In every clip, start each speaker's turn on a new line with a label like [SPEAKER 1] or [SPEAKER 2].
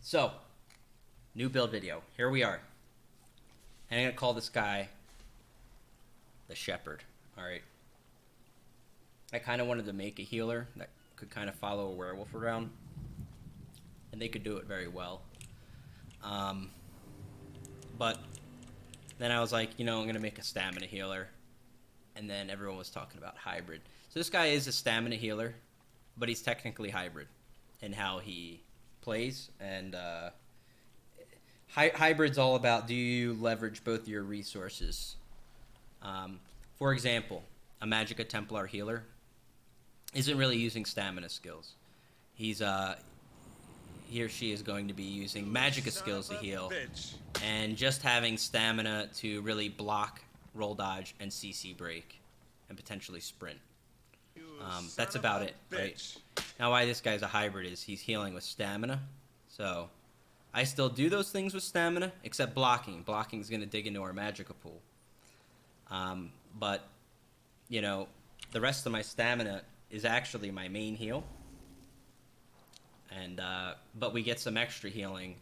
[SPEAKER 1] So, new build video. Here we are. And I'm going to call this guy the Shepherd. Alright. I kind of wanted to make a healer that could kind of follow a werewolf around. And they could do it very well. But then I was like, I'm going to make a stamina healer. And then everyone was talking about hybrid. So this guy is a stamina healer, but he's technically hybrid in how he plays. And hybrid's all about, do you leverage both your resources? For example, a Magicka Templar healer isn't really using stamina skills. He or she is going to be using Magicka skills to heal, and just having stamina to really block, roll dodge, and CC break, and potentially sprint. That's about it, right? Now why this guy's a hybrid is he's healing with stamina, so I still do those things with stamina, except blocking. Blocking is going to dig into our Magicka pool. But, the rest of my stamina is actually my main heal. And, but we get some extra healing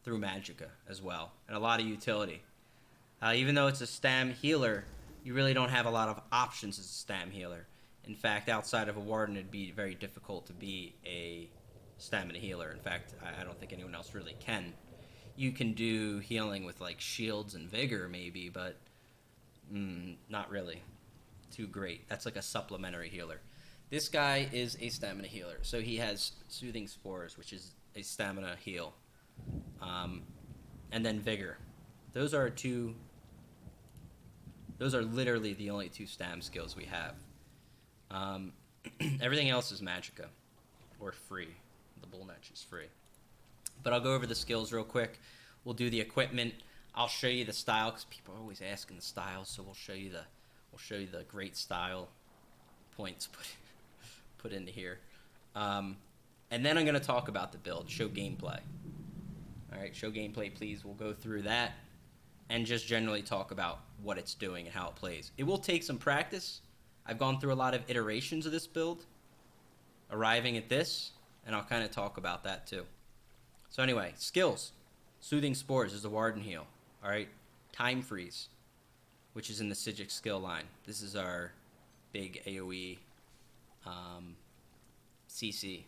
[SPEAKER 1] through Magicka as well, and a lot of utility. Even though it's a Stam healer, you really don't have a lot of options as a Stam healer. In fact, outside of a Warden, it'd be very difficult to be a stamina healer. In fact, I don't think anyone else really can. You can do healing with, like, shields and Vigor, maybe, but not really too great. That's like a supplementary healer. This guy is a stamina healer, so he has Soothing Spores, which is a stamina heal, and then Vigor. Those are literally the only two Stam skills we have. Everything else is Magicka, or free. The Bull Netch is free. But I'll go over the skills real quick. We'll do the equipment. I'll show you the style, because people are always asking the style, so we'll show you the great style points put into here. And then I'm going to talk about the build, show gameplay. Alright, show gameplay, please. We'll go through that and just generally talk about what it's doing and how it plays. It will take some practice. I've gone through a lot of iterations of this build, arriving at this, and I'll kind of talk about that too. So anyway, skills. Soothing Spores is the Warden heal. Alright, Time Freeze, which is in the Psijic skill line. This is our big AoE CC.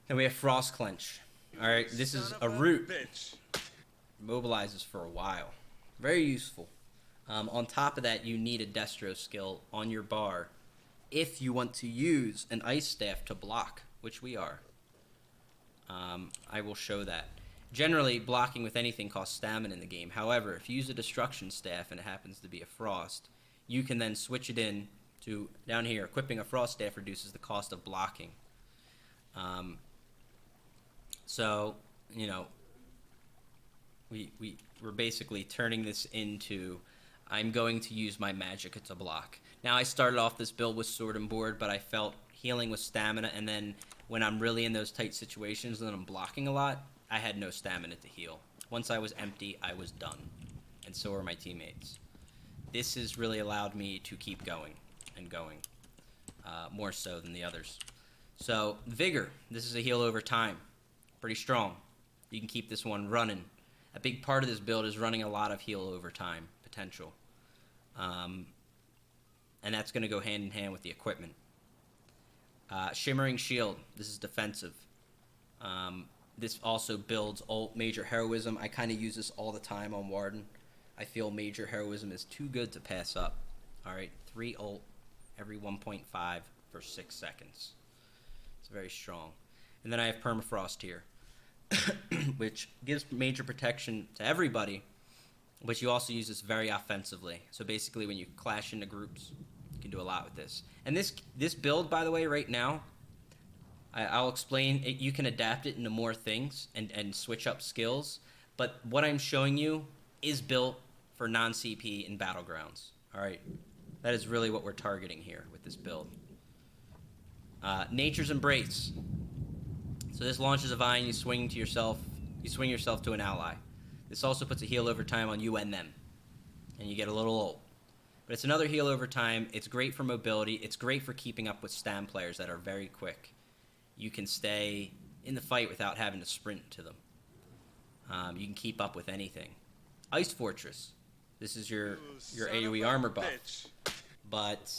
[SPEAKER 1] Then we have Frost Clench. Alright, this is a root. Mobilizes for a while. Very useful. On top of that, you need a Destro skill on your bar if you want to use an Ice Staff to block, which we are. I will show that. Generally, blocking with anything costs stamina in the game. However, if you use a Destruction Staff and it happens to be a Frost, you can then switch it in to, down here, equipping a Frost Staff reduces the cost of blocking. So, we're basically turning this into, I'm going to use my Magicka to block. Now, I started off this build with Sword and Board, but I felt healing with stamina, and then when I'm really in those tight situations and I'm blocking a lot, I had no stamina to heal. Once I was empty, I was done. And so were my teammates. This has really allowed me to keep going and going, more so than the others. So, Vigor. This is a heal over time. Pretty strong. You can keep this one running. A big part of this build is running a lot of heal over time potential. And that's going to go hand in hand with the equipment. Shimmering Shield. This is defensive. This also builds ult Major Heroism. I kind of use this all the time on Warden. I feel Major Heroism is too good to pass up. Alright, 3 ult every 1.5 for 6 seconds. It's very strong. And then I have Permafrost here, which gives major protection to everybody, but you also use this very offensively. So basically when you clash into groups, you can do a lot with this. And this build, by the way, right now, I'll explain it. You can adapt it into more things and switch up skills, but what I'm showing you is built for non-CP in Battlegrounds. Alright, that is really what we're targeting here with this build. Nature's Embrace. So this launches a vine, you swing yourself to an ally. This also puts a heal over time on you and them, and you get a little ult. But it's another heal over time. It's great for mobility. It's great for keeping up with Stam players that are very quick. You can stay in the fight without having to sprint to them. You can keep up with anything. Ice Fortress. This is your AoE armor buff. But,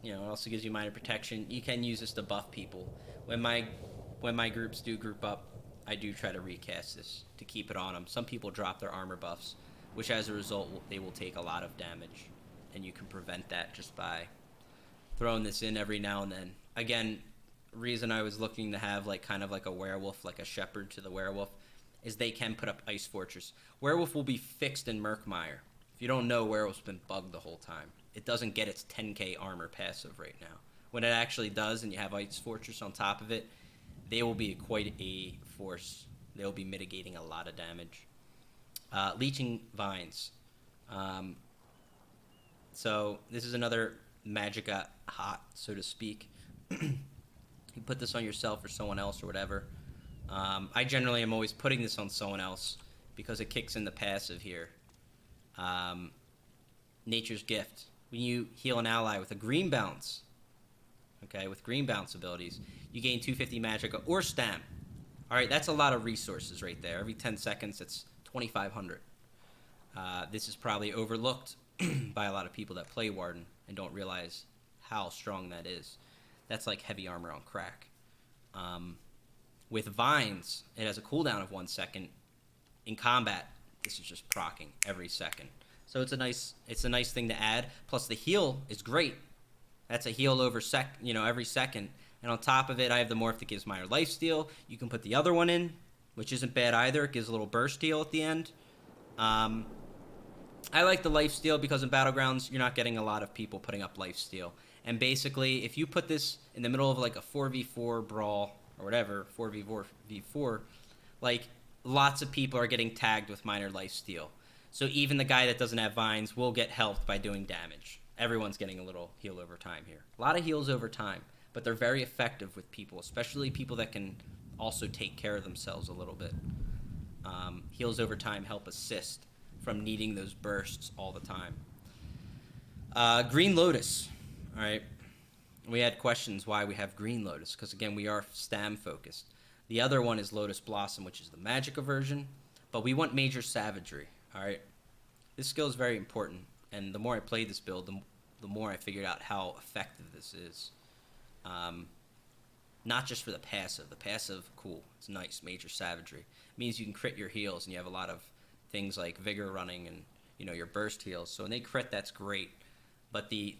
[SPEAKER 1] you know, it also gives you minor protection. You can use this to buff people. When my groups do group up, I do try to recast this to keep it on them. Some people drop their armor buffs, which as a result, they will take a lot of damage. And you can prevent that just by throwing this in every now and then. Again, reason I was looking to have like kind of like a werewolf, like a shepherd to the werewolf, is they can put up Ice Fortress. Werewolf will be fixed in Murkmire. If you don't know, Werewolf's been bugged the whole time. It doesn't get its 10k armor passive right now. When it actually does and you have Ice Fortress on top of it, they will be quite a force. They'll be mitigating a lot of damage. Leeching Vines. So this is another Magicka hot, so to speak. You put this on yourself or someone else or whatever. I generally am always putting this on someone else because it kicks in the passive here. Nature's Gift. When you heal an ally with a green bounce, okay, with green bounce abilities, you gain 250 Magicka or Stam. Alright, that's a lot of resources right there. Every 10 seconds, it's 2,500. This is probably overlooked by a lot of people that play Warden and don't realize how strong that is. That's like heavy armor on crack. With Vines, it has a cooldown of 1 second. In combat, this is just proccing every second. So it's a nice thing to add. Plus the heal is great. That's a heal over every second. And on top of it, I have the morph that gives minor lifesteal. You can put the other one in, which isn't bad either. It gives a little burst heal at the end. I like the lifesteal because in Battlegrounds, you're not getting a lot of people putting up lifesteal. And basically, if you put this in the middle of like a 4v4 brawl or whatever, 4v4, like lots of people are getting tagged with minor lifesteal. So even the guy that doesn't have vines will get helped by doing damage. Everyone's getting a little heal over time here. A lot of heals over time, but they're very effective with people, especially people that can also take care of themselves a little bit. Heals over time help assist from needing those bursts all the time. Green Lotus. All right. We had questions why we have Green Lotus, because again, we are Stam focused. The other one is Lotus Blossom, which is the Magicka version, but we want Major Savagery. All right. This skill is very important, and the more I played this build, the more I figured out how effective this is. Not just for the passive. The passive, cool. It's nice. Major Savagery. It means you can crit your heals, and you have a lot of things like Vigor running and, your burst heals. So when they crit, that's great. But the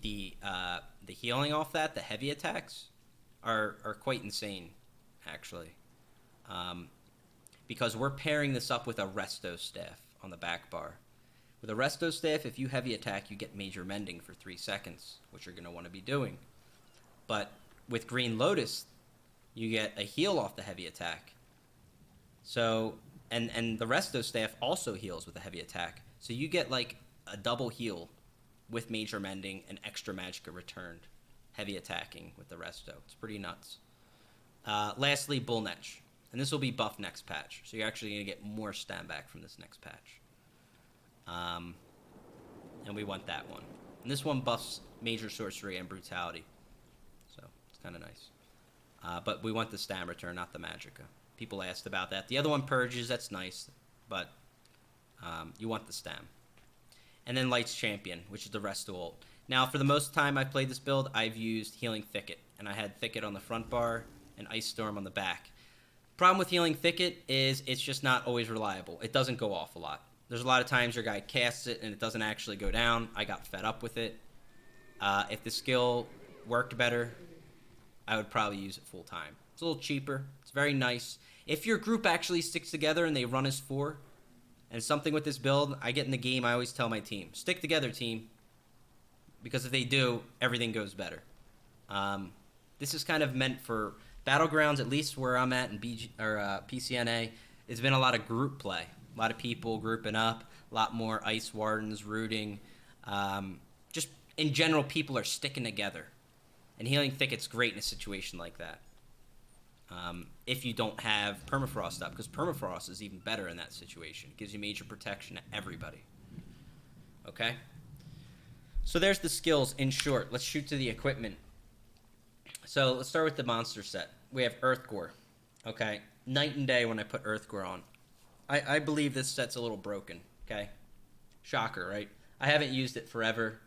[SPEAKER 1] healing off that, the heavy attacks, are quite insane, actually. Because we're pairing this up with a Resto Staff on the back bar. With a Resto Staff, if you heavy attack, you get Major Mending for 3 seconds, which you're going to want to be doing. But with Green Lotus, you get a heal off the heavy attack. So, and the Resto Staff also heals with a heavy attack. So you get like a double heal with Major Mending and extra Magicka returned. Heavy attacking with the Resto. It's pretty nuts. Lastly, Bullnetch. And this will be buffed next patch. So you're actually going to get more Stam back from this next patch. And we want that one. And this one buffs Major Sorcery and Brutality. So it's kind of nice. But we want the Stam return, not the Magicka. People asked about that. The other one purges, that's nice. But you want the Stam. And then Light's Champion, which is the Resto ult. Now, for the most time I've played this build, I've used Healing Thicket. And I had Thicket on the front bar and Ice Storm on the back. Problem with Healing Thicket is it's just not always reliable. It doesn't go off a lot. There's a lot of times your guy casts it and it doesn't actually go down. I got fed up with it. If the skill worked better, I would probably use it full time. It's a little cheaper. It's very nice. If your group actually sticks together and they run as 4, and something with this build, I get in the game, I always tell my team, stick together, team. Because if they do, everything goes better. This is kind of meant for Battlegrounds, at least where I'm at in PCNA. It's been a lot of group play. A lot of people grouping up, a lot more Ice Wardens rooting. Just in general, people are sticking together. And Healing Thicket's great in a situation like that. If you don't have Permafrost up, because Permafrost is even better in that situation. It gives you major protection to everybody. Okay? So there's the skills in short. Let's shoot to the equipment. So let's start with the monster set. We have Earth Gore. Okay? night and day when I put Earthcore on. I believe this set's a little broken, okay? Shocker, right? I haven't used it forever.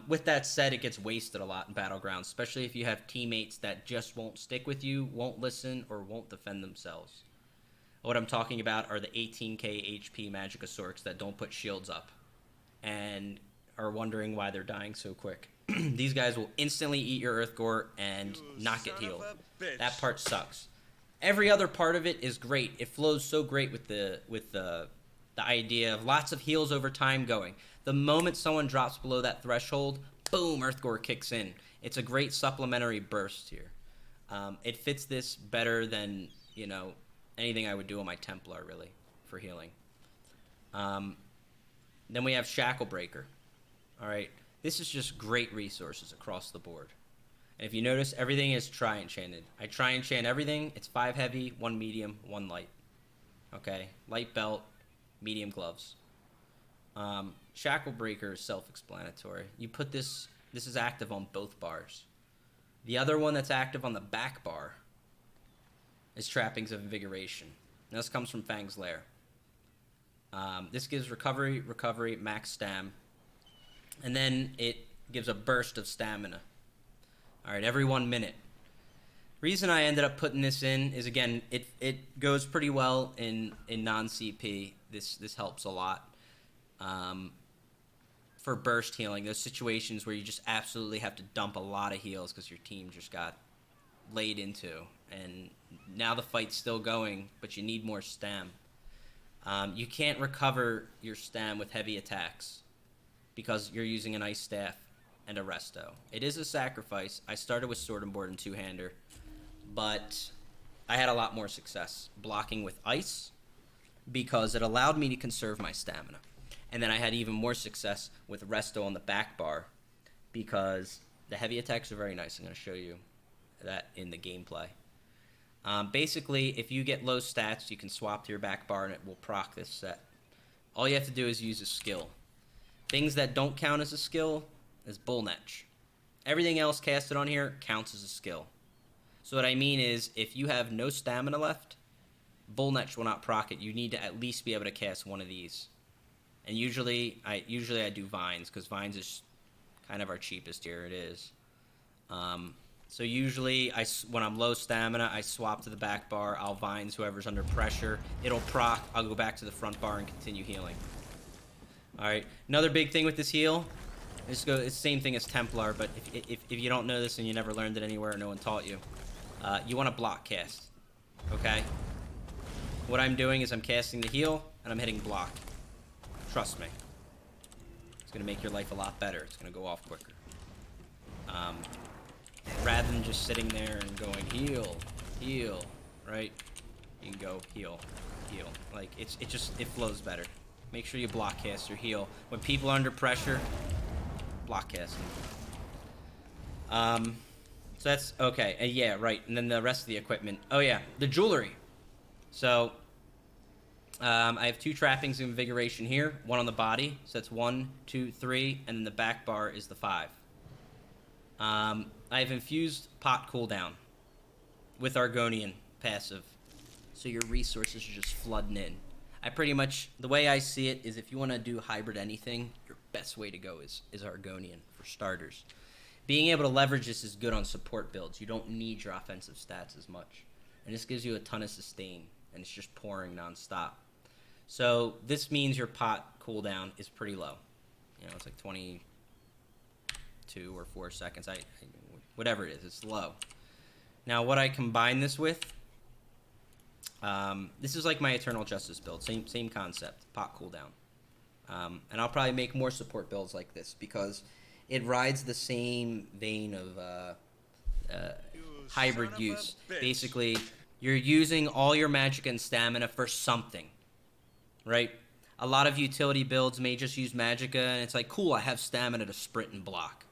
[SPEAKER 1] With that said, it gets wasted a lot in Battlegrounds, especially if you have teammates that just won't stick with you, won't listen, or won't defend themselves. What I'm talking about are the 18k HP Magicosaurus that don't put shields up and are wondering why they're dying so quick. These guys will instantly eat your Earthcore and not get healed. That part sucks. Every other part of it is great. It flows so great with the idea of lots of heals over time going. The moment someone drops below that threshold, boom, Earthcore kicks in. It's a great supplementary burst here. It fits this better than, you know, anything I would do on my Templar, really, for healing. Then we have Shackle Breaker. All right, this is just great resources across the board. And if you notice, everything is tri-enchanted. I tri-enchant everything. It's 5 heavy, 1 medium, 1 light. Okay, light belt, medium gloves. Shackle Breaker is self-explanatory. You put this is active on both bars. The other one that's active on the back bar is Trappings of Invigoration. Now, this comes from Fang's Lair. This gives recovery, max stam, and then it gives a burst of stamina. All right, every 1 minute. Reason I ended up putting this in is, again, it goes pretty well in non-CP. This helps a lot for burst healing. Those situations where you just absolutely have to dump a lot of heals because your team just got laid into, and now the fight's still going, but you need more stam. You can't recover your stam with heavy attacks because you're using an ice staff and a resto. It is a sacrifice. I started with sword and board and two-hander, but I had a lot more success blocking with ice because it allowed me to conserve my stamina. And then I had even more success with resto on the back bar because the heavy attacks are very nice. I'm going to show you that in the gameplay. Basically, if you get low stats, you can swap to your back bar and it will proc this set. All you have to do is use a skill. Things that don't count as a skill is Bullnetch. Everything else casted on here counts as a skill. So what I mean is, if you have no stamina left, Bullnetch will not proc it. You need to at least be able to cast one of these. And usually I do Vines, because Vines is kind of our cheapest here. It is. So usually, when I'm low stamina, I swap to the back bar. I'll Vines whoever's under pressure. It'll proc. I'll go back to the front bar and continue healing. All right. Another big thing with this heal, it's the same thing as Templar, but if you don't know this and you never learned it anywhere, or no one taught you, you want to block cast. Okay. What I'm doing is I'm casting the heal and I'm hitting block. Trust me. It's gonna make your life a lot better. It's gonna go off quicker. Rather than just sitting there and going heal, right? You can go heal. Like it flows better. Make sure you block cast your heal. When people are under pressure, block cast. So that's okay. Yeah, right. And then the rest of the equipment. Oh yeah, the jewelry. So I have 2 trappings of invigoration here. 1 on the body. So that's 1, 2, 3, and then the back bar is the 5. I've infused pot cooldown with Argonian passive, so your resources are just flooding in. I pretty much, the way I see it is, if you want to do hybrid anything, your best way to go is Argonian for starters. Being able to leverage this is good on support builds. You don't need your offensive stats as much, and this gives you a ton of sustain, and it's just pouring nonstop. So this means your pot cooldown is pretty low. You know, it's like 22 or 4 seconds. Whatever it is, it's low. Now, what I combine this with, this is like my Eternal Justice build. Same concept, pot cooldown. And I'll probably make more support builds like this because it rides the same vein of hybrid use. Basically, you're using all your magic and stamina for something, right? A lot of utility builds may just use magicka, and it's like, cool, I have stamina to sprint and block.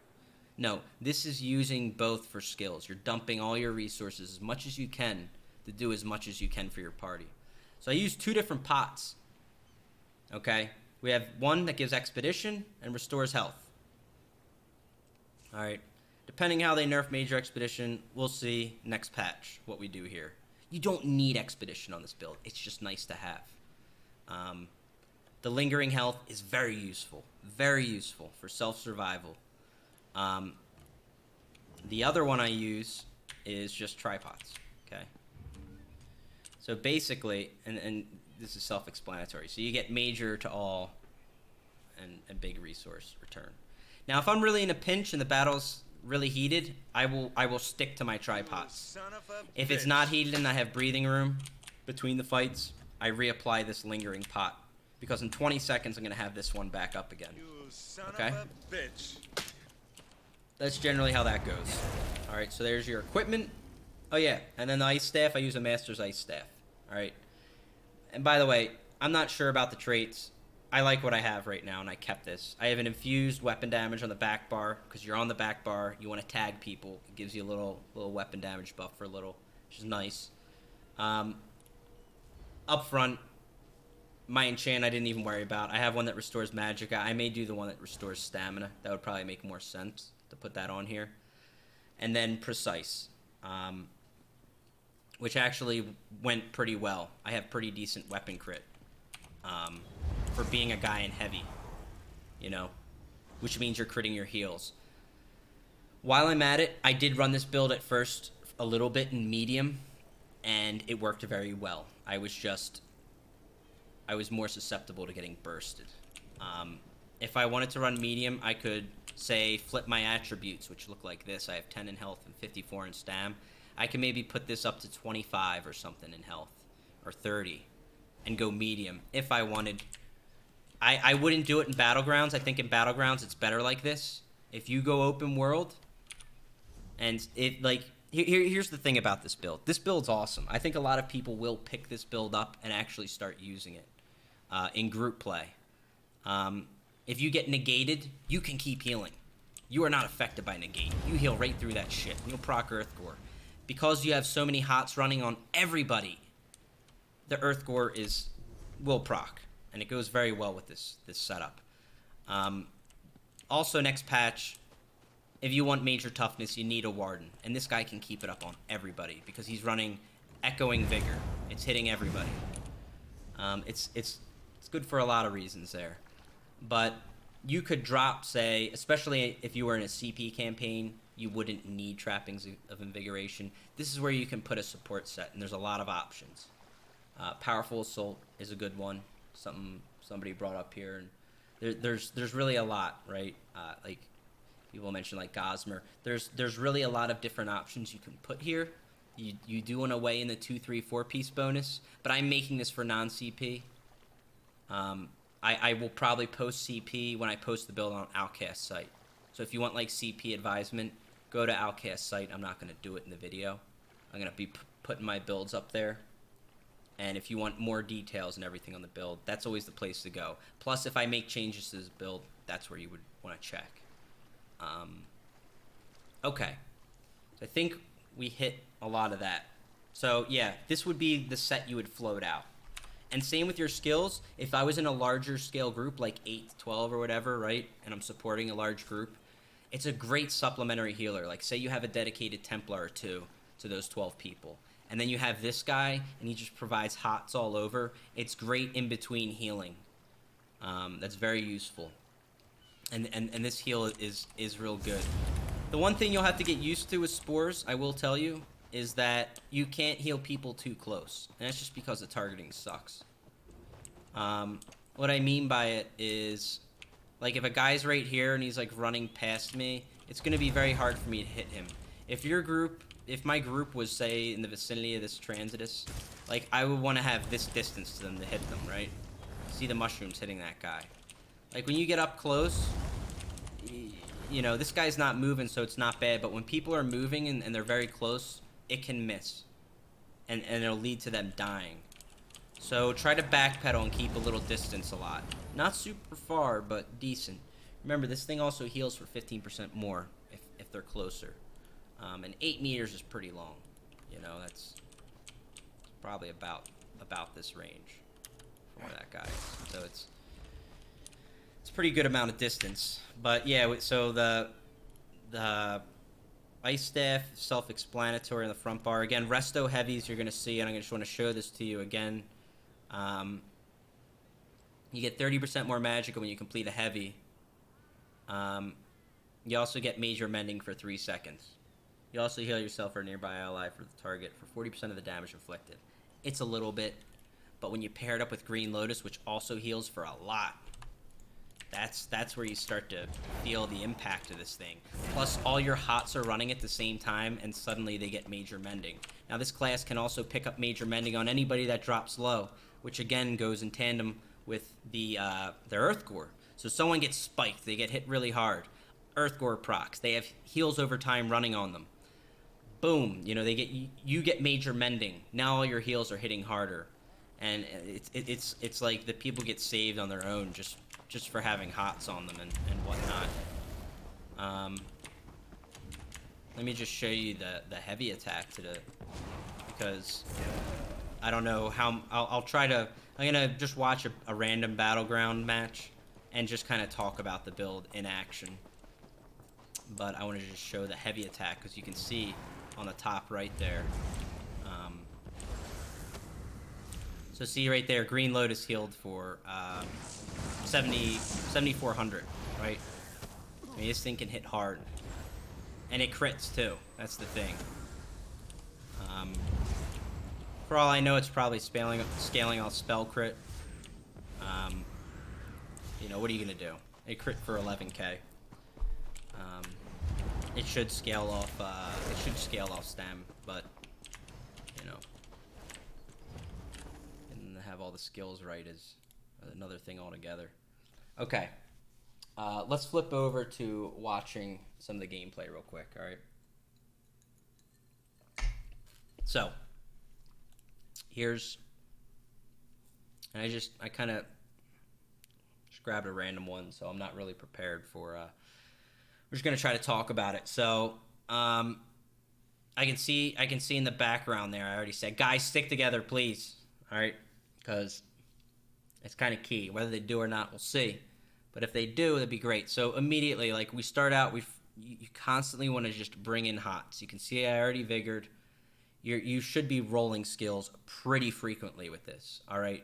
[SPEAKER 1] No, this is using both for skills. You're dumping all your resources as much as you can to do as much as you can for your party. So I use 2 different pots. Okay? We have one that gives expedition and restores health. Alright. Depending how they nerf major expedition, we'll see next patch what we do here. You don't need Expedition on this build. It's just nice to have. The Lingering Health is very useful for self-survival. The other one I use is just tripods, okay? So basically, and this is self-explanatory, so you get major to all and a big resource return. Now, if I'm really in a pinch and the battle's really heated, I will stick to my tripods. If it's not heated and I have breathing room between the fights, I reapply this Lingering Pot. Because in 20 seconds, I'm going to have this one back up again. Okay? That's generally how that goes. Alright, so there's your equipment. Oh yeah, and then the Ice Staff, I use a Master's Ice Staff. Alright? And by the way, I'm not sure about the traits. I like what I have right now, and I kept this. I have an infused weapon damage on the back bar, because you're on the back bar, you want to tag people. It gives you a little weapon damage buff for a little, which is nice. Up front, my enchant I didn't even worry about. I have one that restores magic. I may do the one that restores stamina. That would probably make more sense to put that on here. And then precise, which actually went pretty well. I have pretty decent weapon crit for being a guy in heavy, you know, which means you're critting your heals. While I'm at it, I did run this build at first a little bit in medium, and it worked very well. I was more susceptible to getting bursted. If I wanted to run medium, I could, say, flip my attributes, which look like this. I have 10 in health and 54 in stam. I can maybe put this up to 25 or something in health, or 30, and go medium if I wanted. I wouldn't do it in Battlegrounds. I think in Battlegrounds it's better like this. If you go open world, and it, like, here's the thing about this build. This build's awesome. I think a lot of people will pick this build up and actually start using it in group play. If you get negated, you can keep healing. You are not affected by negate. You heal right through that shit. You'll proc Earth Gore. Because you have so many hots running on everybody, the Earth Gore will proc. And it goes very well with this setup. Also, next patch, if you want major toughness, you need a Warden. And this guy can keep it up on everybody because he's running Echoing Vigor. It's hitting everybody. It's good for a lot of reasons there. But you could drop, say, especially if you were in a CP campaign, you wouldn't need Trappings of Invigoration. This is where you can put a support set, and there's a lot of options. Powerful Assault is a good one. Something somebody brought up here, and there's really a lot, right? Like people mentioned, like Gosmer. There's really a lot of different options you can put here. You do want to weigh in the 2, 3, 4 piece bonus, but I'm making this for non-CP. I will probably post CP when I post the build on Outcast site. So if you want like CP advisement, go to Outcast site. I'm not going to do it in the video. I'm going to be putting my builds up there. And if you want more details and everything on the build, that's always the place to go. Plus, if I make changes to this build, that's where you would want to check. Okay. So I think we hit a lot of that. So, yeah, this would be the set you would float out. And same with your skills. If I was in a larger scale group, like 8 to 12 or whatever, right, and I'm supporting a large group, it's a great supplementary healer. Like, say you have a dedicated Templar or two to those 12 people. And then you have this guy, and he just provides hots all over. It's great in between healing. That's very useful. And this heal is real good. The one thing you'll have to get used to with Spores, I will tell you, is that you can't heal people too close. And that's just because the targeting sucks. What I mean by it is, like, if a guy's right here and he's, like, running past me, it's going to be very hard for me to hit him. If my group was, say, in the vicinity of this Transitus, like, I would want to have this distance to them to hit them, right? See the mushrooms hitting that guy. Like, when you get up close, you know, this guy's not moving, so it's not bad. But when people are moving and they're very close, it can miss. And it'll lead to them dying. So try to backpedal and keep a little distance a lot. Not super far, but decent. Remember, this thing also heals for 15% more if they're closer. And 8 meters is pretty long. You know, that's probably about this range for that guy. So it's a pretty good amount of distance. But yeah, so the Ice Staff, self-explanatory on the front bar. Again, resto heavies you're going to see, and I just want to show this to you again. You get 30% more magic when you complete a heavy. You also get major mending for 3 seconds. You also heal yourself or a nearby ally for the target for 40% of the damage inflicted. It's a little bit, but when you pair it up with Green Lotus, which also heals for a lot, that's where you start to feel the impact of this thing. Plus, all your hots are running at the same time, and suddenly they get major mending. Now, this class can also pick up major mending on anybody that drops low, which again goes in tandem with the their Earth Gore. So someone gets spiked, they get hit really hard. Earth Gore procs, they have heals over time running on them. Boom, you know, you get major mending. Now all your heals are hitting harder, and it's like the people get saved on their own just for having hots on them and whatnot. Let me just show you the heavy attack because I don't know how I'll try to. I'm gonna just watch a random battleground match and just kind of talk about the build in action. But I want to just show the heavy attack because you can see on the top right there. So see right there, Green Lotus healed for 7,400, right? I mean, this thing can hit hard. And it crits too, that's the thing. For all I know, it's probably scaling off spell crit. You know, what are you gonna do? It crit for 11k. It should scale off. Stam, but you know, and have all the skills right is another thing altogether. Okay, let's flip over to watching some of the gameplay real quick. All right. So here's, and I kind of just grabbed a random one, so I'm not really prepared for. We're just gonna try to talk about it. So I can see in the background there. I already said, guys, stick together, please. All right, because it's kind of key. Whether they do or not, we'll see. But if they do, that'd be great. So immediately, like we start out, you constantly want to just bring in hots. You can see I already vigored. You should be rolling skills pretty frequently with this. All right,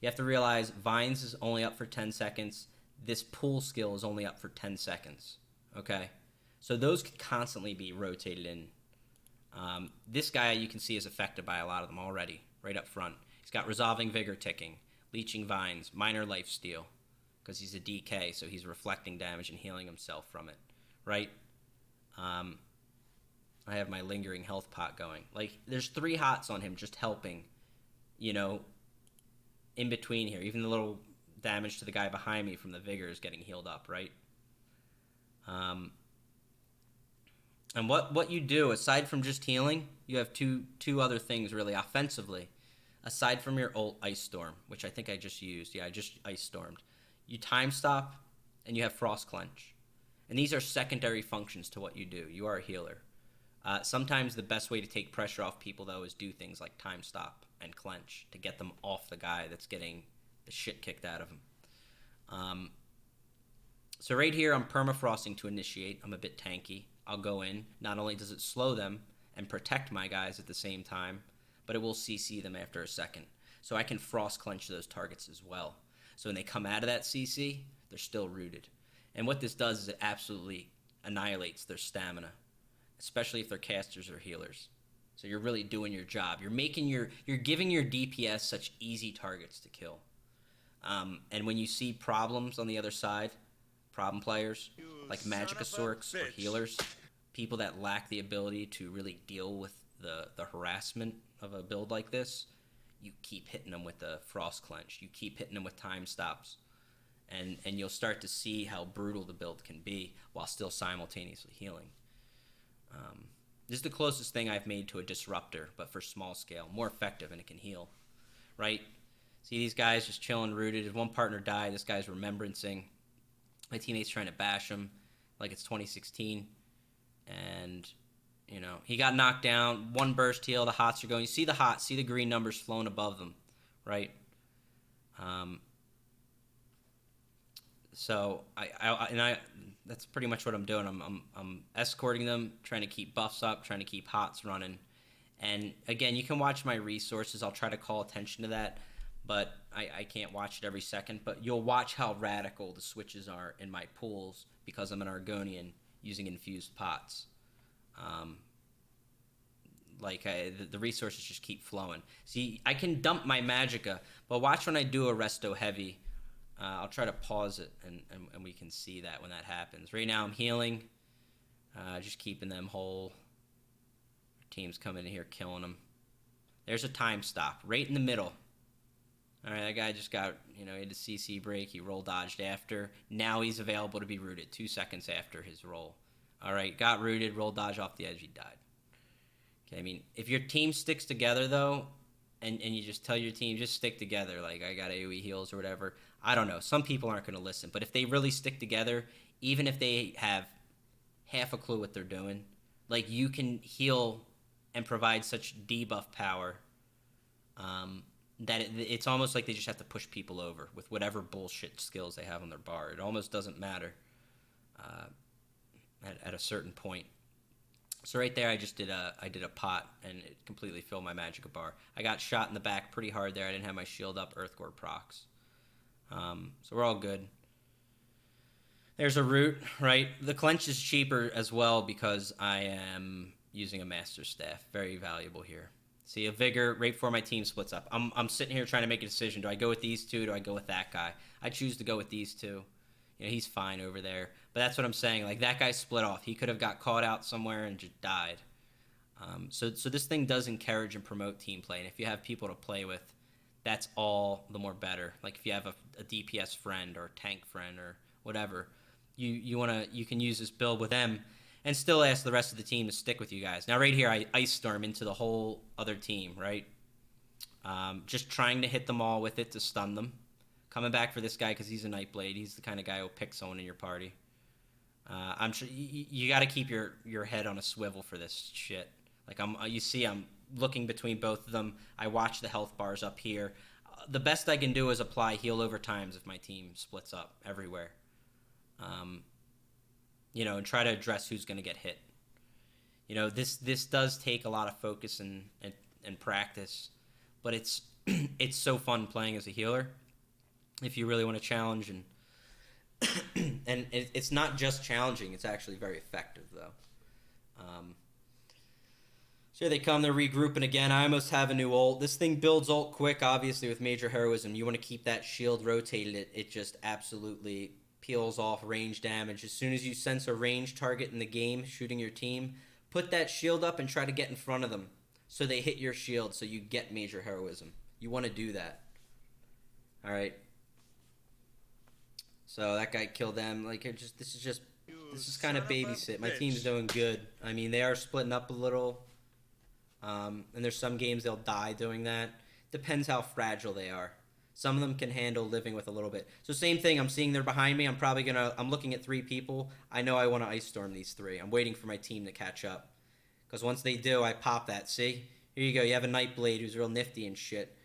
[SPEAKER 1] you have to realize Vines is only up for 10 seconds. This pool skill is only up for 10 seconds. Okay, so those could constantly be rotated in. This guy you can see is affected by a lot of them already, right up front. He's got Resolving Vigor ticking, Leeching Vines, Minor Lifesteal, because he's a DK, so he's reflecting damage and healing himself from it, right? I have my Lingering Health Pot going. Like, there's 3 hots on him just helping, you know, in between here. Even the little damage to the guy behind me from the Vigor is getting healed up, right? And what you do, aside from just healing, you have two other things really offensively. Aside from your ult Ice Storm, which I think I just used. Yeah, I just Ice Stormed. You Time Stop, and you have Frost Clench. And these are secondary functions to what you do. You are a healer. Sometimes the best way to take pressure off people, though, is do things like Time Stop and Clench to get them off the guy that's getting the shit kicked out of him. So right here, I'm permafrosting to initiate. I'm a bit tanky. I'll go in. Not only does it slow them and protect my guys at the same time, but it will CC them after a second. So I can Frost Clench those targets as well. So when they come out of that CC, they're still rooted. And what this does is it absolutely annihilates their stamina, especially if they're casters or healers. So you're really doing your job. You're giving your DPS such easy targets to kill. And when you see problems on the other side, problem players like Magicosaurus or healers, people that lack the ability to really deal with the harassment of a build like this, you keep hitting them with the Frost Clench. You keep hitting them with Time Stops. And you'll start to see how brutal the build can be while still simultaneously healing. This is the closest thing I've made to a Disruptor, but for small scale. More effective, and it can heal. Right? See these guys just chilling rooted. If one partner died, this guy's remembrancing. My teammate's trying to bash him like it's 2016. And, you know, he got knocked down. 1 burst heal. The hots are going. You see the hots. See the green numbers flowing above them. Right? So, that's pretty much what I'm doing. I'm escorting them, trying to keep buffs up, trying to keep hots running. And again, you can watch my resources. I'll try to call attention to that, but I can't watch it every second. But you'll watch how radical the switches are in my pools because I'm an Argonian using infused pots. The resources just keep flowing. See, I can dump my Magicka, but watch when I do a Resto Heavy. I'll try to pause it, and we can see that when that happens. Right now I'm healing, just keeping them whole. Team's coming in here killing them. There's a time stop right in the middle. All right, that guy just got, he had a CC break. He roll dodged after. Now he's available to be rooted 2 seconds after his roll. All right, got rooted, roll dodge off the edge, he died. Okay, I mean, if your team sticks together, though, and you just tell your team, just stick together, like I got AoE heals or whatever, I don't know. Some people aren't going to listen, but if they really stick together, even if they have half a clue what they're doing, like you can heal and provide such debuff power that it's almost like they just have to push people over with whatever bullshit skills they have on their bar. It almost doesn't matter at a certain point. So right there, I did a pot, and it completely filled my Magicka bar. I got shot in the back pretty hard there. I didn't have my shield up, Earthgore procs. So we're all good. There's a root, right? The clench is cheaper as well because I am using a Master Staff. Very valuable here. See, a Vigor right before my team splits up. I'm sitting here trying to make a decision. Do I go with these two? Do I go with that guy? I choose to go with these two. He's fine over there. But that's what I'm saying. Like, that guy split off. He could have got caught out somewhere and just died. So this thing does encourage and promote team play. And if you have people to play with, that's all the more better. Like, if you have a DPS friend or a tank friend or whatever, you can use this build with them and still ask the rest of the team to stick with you guys. Now, right here, I Ice Storm into the whole other team, right? Just trying to hit them all with it to stun them. Coming back for this guy because he's a Nightblade. He's the kind of guy who'll pick someone in your party. I'm sure you got to keep your head on a swivel for this shit. Like I'm looking between both of them. I watch the health bars up here. The best I can do is apply heal over times if my team splits up everywhere. And try to address who's going to get hit. This does take a lot of focus and practice, but it's so fun playing as a healer. If you really want to challenge and it's not just challenging, it's actually very effective though. So here they come, they're regrouping again. I almost have a new ult. This thing builds ult quick, obviously, with Major Heroism. You want to keep that shield rotated. It just absolutely peels off range damage. As soon as you sense a range target in the game shooting your team, put that shield up and try to get in front of them so they hit your shield so you get Major Heroism. You want to do that. All right. So that guy killed them. This is kind of babysit. My team's doing good. I mean, they are splitting up a little. And there's some games they'll die doing that. Depends how fragile they are. Some of them can handle living with a little bit. So same thing, I'm seeing they're behind me. I'm looking at 3 people. I know I want to Ice Storm these 3. I'm waiting for my team to catch up. Because once they do, I pop that. See? Here you go. You have a Nightblade who's real nifty and shit.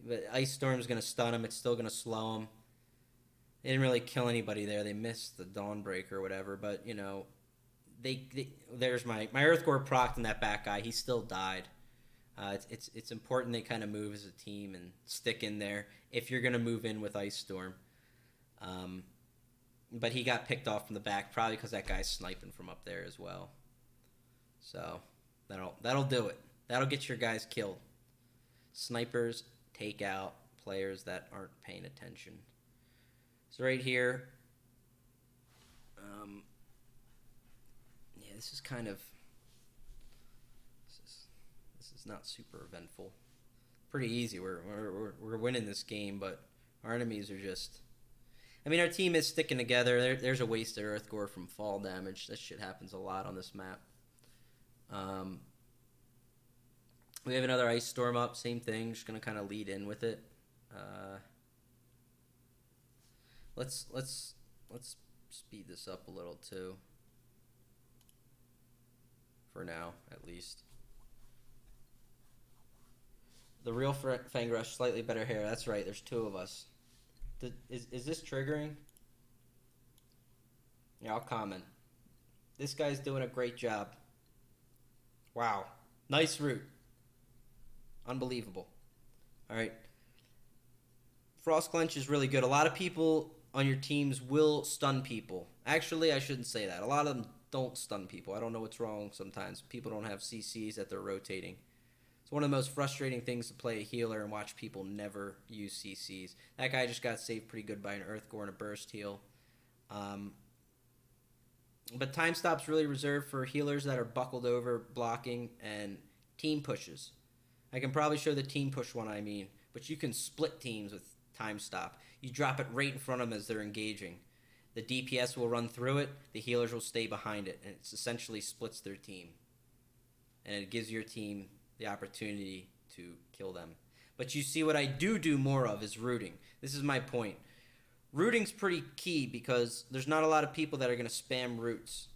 [SPEAKER 1] But Ice Storm's going to stun him. It's still going to slow him. They didn't really kill anybody there. They missed the Dawnbreaker or whatever. But, there's my Earthgore proc and that back guy. He still died. It's important they kind of move as a team and stick in there if you're going to move in with Ice Storm. But he got picked off from the back, probably because that guy's sniping from up there as well. So that'll do it. That'll get your guys killed. Snipers take out players that aren't paying attention. So right here, this is kind of, this is not super eventful. Pretty easy. We're winning this game, but our enemies are just. I mean, our team is sticking together. There's a wasted Earthgore from fall damage. This shit happens a lot on this map. We have another Ice Storm up. Same thing. Just gonna kind of lead in with it. Let's speed this up a little too. For now, at least. The real Fangrush, slightly better hair. That's right. There's 2 of us. Is this triggering? Yeah, I'll comment. This guy's doing a great job. Wow. Nice root. Unbelievable. All right. Frost Clench is really good. A lot of people on your teams will stun people. Actually, I shouldn't say that. A lot of them don't stun people. I don't know what's wrong sometimes. People don't have CCs that they're rotating. It's one of the most frustrating things to play a healer and watch people never use CCs. That guy just got saved pretty good by an Earth Gore and a Burst Heal. But time stop's really reserved for healers that are buckled over, blocking, and team pushes. I can probably show the team push one I mean, but you can split teams with time stop. You drop it right in front of them as they're engaging. The DPS will run through it, the healers will stay behind it, and it essentially splits their team. And it gives your team the opportunity to kill them. But you see what I do more of is rooting. This is my point. Rooting's pretty key because there's not a lot of people that are going to spam roots.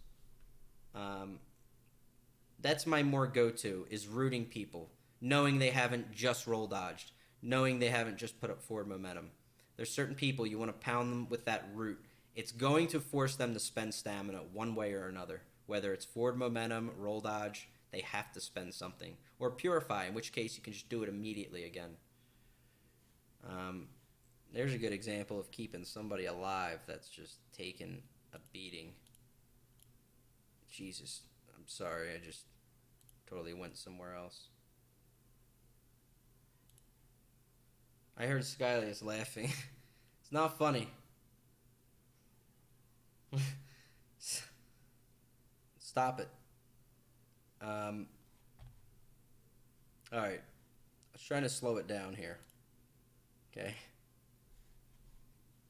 [SPEAKER 1] That's my more go-to, is rooting people, knowing they haven't just roll dodged, knowing they haven't just put up forward momentum. There's certain people you want to pound them with that root. It's going to force them to spend stamina one way or another, whether it's forward momentum, roll dodge, they have to spend something. Or purify, in which case you can just do it immediately again. There's a good example of keeping somebody alive that's just taken a beating. Jesus, I'm sorry, I just totally went somewhere else. I heard Skyly is laughing. It's not funny. Stop it. Alright. I was trying to slow it down here. Okay.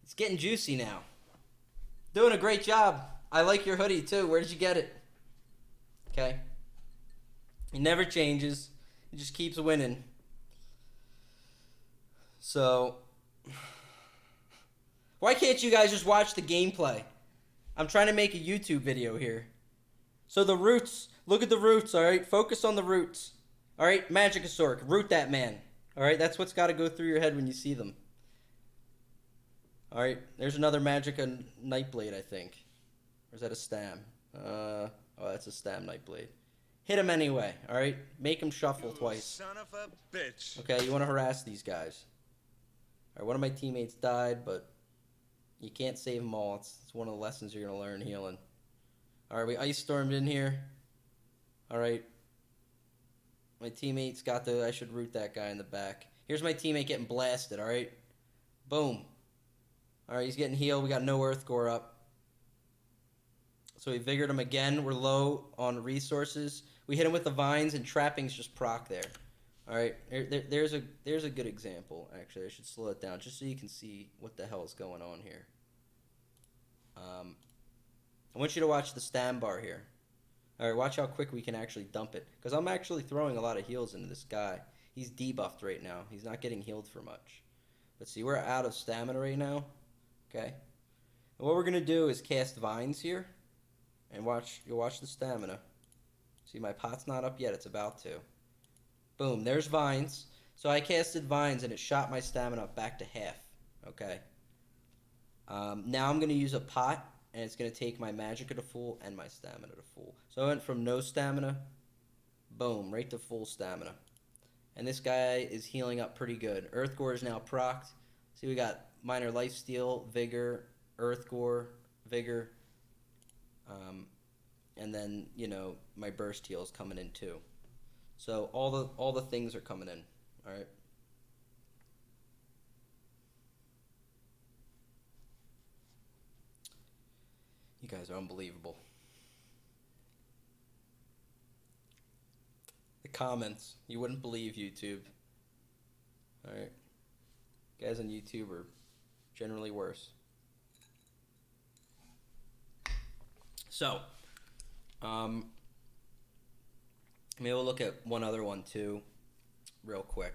[SPEAKER 1] It's getting juicy now. Doing a great job. I like your hoodie too. Where did you get it? Okay. It never changes. It just keeps winning. So, why can't you guys just watch the gameplay? I'm trying to make a YouTube video here. So the roots, look at the roots, alright? Focus on the roots. Alright, Magicosaur, root that man. Alright, that's what's got to go through your head when you see them. Alright, there's another Magica Nightblade, I think. Or is that a Stam? Oh, that's a Stam Nightblade. Hit him anyway, alright? Make him shuffle twice.
[SPEAKER 2] Son of a bitch.
[SPEAKER 1] Okay, you want to harass these guys. Alright, one of my teammates died, but you can't save them all. It's one of the lessons you're going to learn healing. Alright, we Ice Stormed in here. Alright. My teammate's got the... I should root that guy in the back. Here's my teammate getting blasted, alright? Boom. Alright, he's getting healed. We got no Earth Gore up. So we vigored him again. We're low on resources. We hit him with the vines, and trappings just proc there. Alright, there's a good example. Actually, I should slow it down just so you can see what the hell is going on here. I want you to watch the Stam bar here. Alright, watch how quick we can actually dump it. Because I'm actually throwing a lot of heals into this guy. He's debuffed right now. He's not getting healed for much. But see, we're out of stamina right now. Okay? And what we're going to do is cast vines here. And you'll watch the stamina. See, my pot's not up yet. It's about to. Boom, there's vines. So I casted vines and it shot my stamina back to half. Okay? Now I'm going to use a pot. And it's going to take my Magicka to full and my stamina to full. So I went from no stamina, boom, right to full stamina. And this guy is healing up pretty good. Earth Gore is now procced. See, we got Minor Lifesteal, Vigor, Earth Gore, Vigor. And then, you know, my Burst Heal is coming in too. So all the things are coming in. All right. You guys are unbelievable. The comments. You wouldn't believe YouTube. Alright. Guys on YouTube are generally worse. So, maybe we'll look at one other one too, real quick.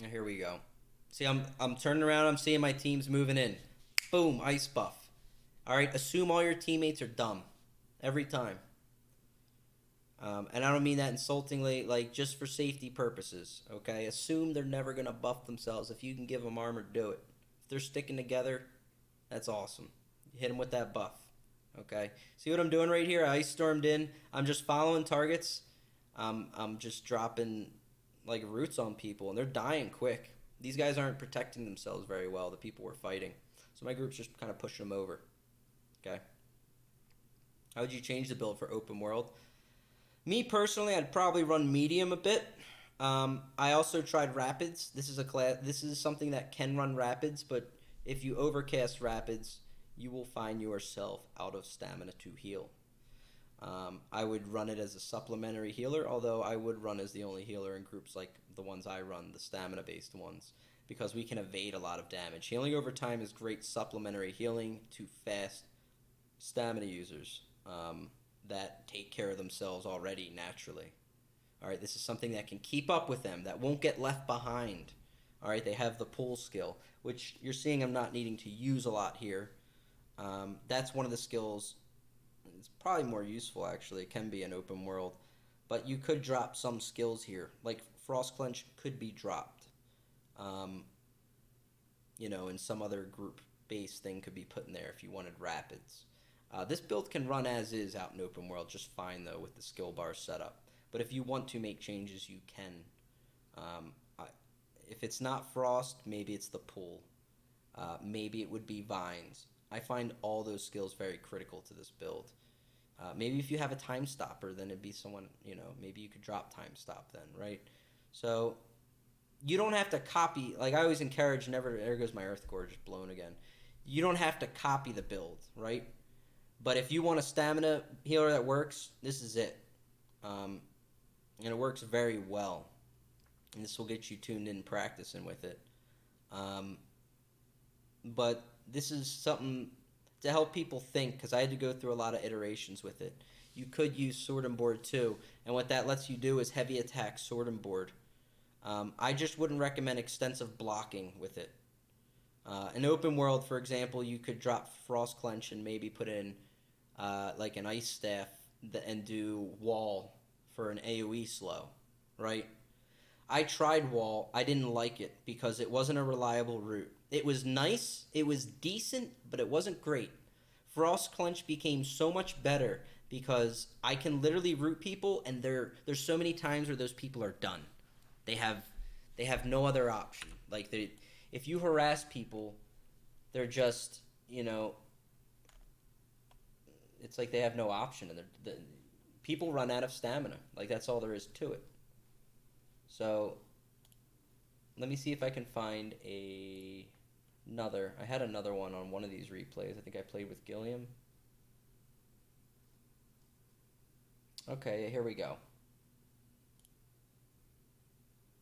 [SPEAKER 1] Here we go. See, I'm turning around, I'm seeing my teams moving in. Boom, ice buff. Alright, assume all your teammates are dumb. Every time. And I don't mean that insultingly, like, just for safety purposes, okay? Assume they're never going to buff themselves. If you can give them armor, do it. If they're sticking together, that's awesome. You hit them with that buff. Okay, see what I'm doing right here? I ice stormed in. I'm just following targets. I'm just dropping like roots on people, and they're dying quick. These guys aren't protecting themselves very well. The people we're fighting, so my group's just kind of pushing them over. Okay. How would you change the build for open world? Me personally, I'd probably run medium a bit. I also tried rapids. This is a class. This is something that can run rapids, but if you overcast rapids, you will find yourself out of stamina to heal. I would run it as a supplementary healer, although I would run as the only healer in groups like the ones I run, the stamina-based ones, because we can evade a lot of damage. Healing over time is great supplementary healing to fast stamina users that take care of themselves already naturally. All right, this is something that can keep up with them, that won't get left behind. All right, they have the pull skill, which you're seeing I'm not needing to use a lot here. That's one of the skills. It's probably more useful, actually. It can be an open world. But you could drop some skills here. Like Frost Clench could be dropped. Um, and some other group-based thing could be put in there if you wanted rapids. This build can run as is out in open world just fine, though, with the skill bar setup. But if you want to make changes, you can. Um, I, if it's not Frost, maybe it's the pull. Maybe it would be Vines. I find all those skills very critical to this build. Maybe if you have a time stopper, then it'd be someone, maybe you could drop time stop then, right? So you don't have to copy, like I always encourage, never, there goes my Earth Core just blown again. You don't have to copy the build, right? But if you want a stamina healer that works, this is it. And it works very well. And this will get you tuned in practicing with it. But this is something to help people think, because I had to go through a lot of iterations with it. You could use Sword and Board too, and what that lets you do is heavy attack Sword and Board. I just wouldn't recommend extensive blocking with it. In open world, for example, you could drop Frost Clench and maybe put in like an Ice Staff and do Wall for an AoE slow, right? I tried Wall. I didn't like it because it wasn't a reliable route. It was nice, it was decent, but it wasn't great. Frost Clench became so much better because I can literally root people, and there's so many times where those people are done. They have no other option. Like if you harass people, they're just it's like they have no option, and people run out of stamina. Like that's all there is to it. So let me see if I can find another. I had another one on one of these replays. I think I played with Gilliam. Okay, here we go.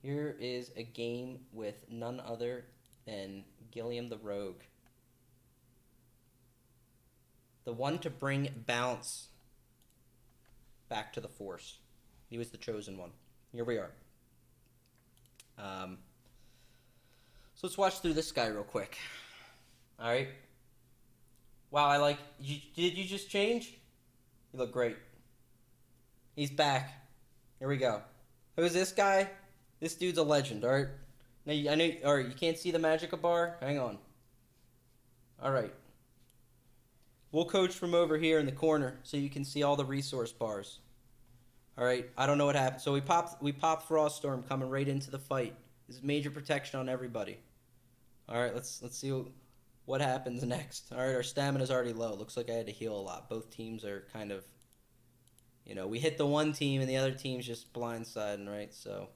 [SPEAKER 1] Here is a game with none other than Gilliam the Rogue. The one to bring balance back to the Force. He was the chosen one. Here we are. So let's watch through this guy real quick. All right. Wow, did you just change? You look great. He's back. Here we go. Who is this guy? This dude's a legend, all right? Now, I know, all right, you can't see the Magica bar? Hang on. All right. We'll coach from over here in the corner so you can see all the resource bars. All right, I don't know what happened. So we popped Frost Storm coming right into the fight. This is major protection on everybody. All right, let's see what happens next. All right, our stamina's already low. Looks like I had to heal a lot. Both teams are kind of, we hit the one team and the other team's just blindsiding, right? So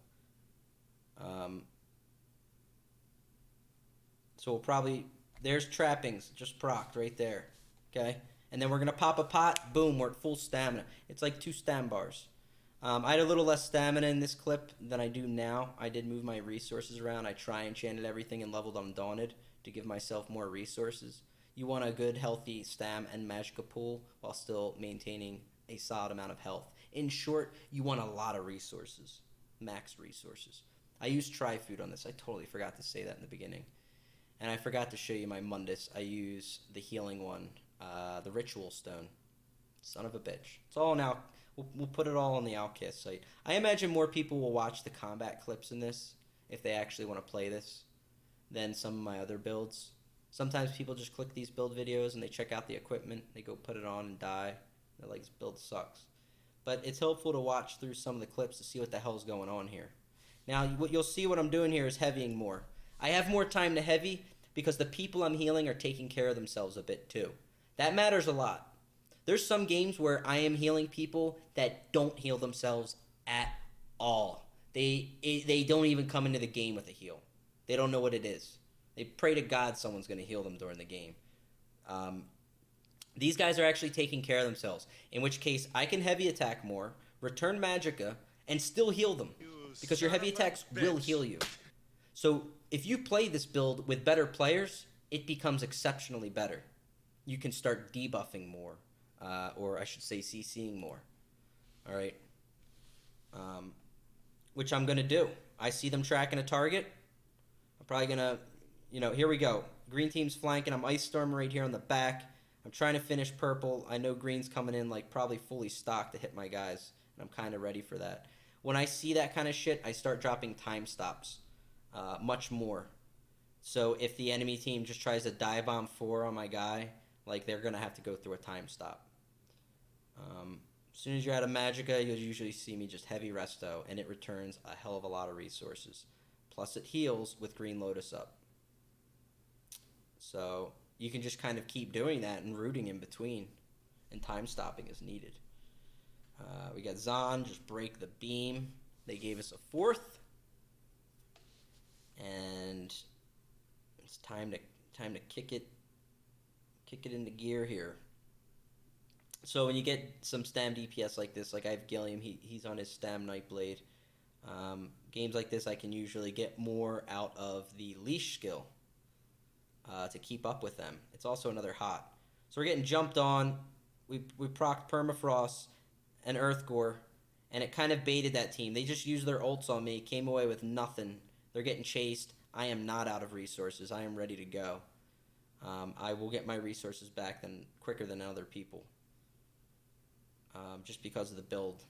[SPEAKER 1] we'll probably, there's trappings, just procced right there, okay? And then we're going to pop a pot, boom, we're at full stamina. It's like 2 stam bars. I had a little less stamina in this clip than I do now. I did move my resources around. I enchanted everything and leveled Undaunted to give myself more resources. You want a good, healthy stam and magica pool while still maintaining a solid amount of health. In short, you want a lot of resources, max resources. I use Tri-Food on this. I totally forgot to say that in the beginning. And I forgot to show you my Mundus. I use the healing one, the Ritual Stone. Son of a bitch. It's all now. We'll put it all on the Outcast site. I imagine more people will watch the combat clips in this if they actually want to play this than some of my other builds. Sometimes people just click these build videos and they check out the equipment. They go put it on and die. They're like, this build sucks. But it's helpful to watch through some of the clips to see what the hell's going on here. Now, what you'll see what I'm doing here is heavying more. I have more time to heavy because the people I'm healing are taking care of themselves a bit too. That matters a lot. There's some games where I am healing people that don't heal themselves at all. They don't even come into the game with a heal. They don't know what it is. They pray to God someone's going to heal them during the game. These guys are actually taking care of themselves, in which case I can heavy attack more, return magicka, and still heal them, because your heavy attacks will heal you. So if you play this build with better players, it becomes exceptionally better. You can start debuffing more, or I should say CCing more. All right, which I'm going to do. I see them tracking a target. I'm probably going to, here we go. Green team's flanking. I'm Ice Storm right here on the back. I'm trying to finish purple. I know green's coming in like probably fully stocked to hit my guys, and I'm kind of ready for that. When I see that kind of shit, I start dropping time stops much more. So if the enemy team just tries to dive bomb 4 on my guy, like they're going to have to go through a time stop. As soon as you're out of magicka, you'll usually see me just heavy resto, and it returns a hell of a lot of resources. Plus it heals with green Lotus up. So you can just kind of keep doing that and rooting in between, and time stopping is needed. We got Zahn, just break the beam. They gave us a 4th. And it's time to kick it into gear here. So when you get some Stam DPS like this, like I have Gilliam, he's on his Stam Nightblade. Games like this, I can usually get more out of the leash skill to keep up with them. It's also another hot. So we're getting jumped on. We procced Permafrost and Earthgore, and it kind of baited that team. They just used their ults on me, came away with nothing. They're getting chased. I am not out of resources. I am ready to go. I will get my resources back quicker than other people, just because of the build.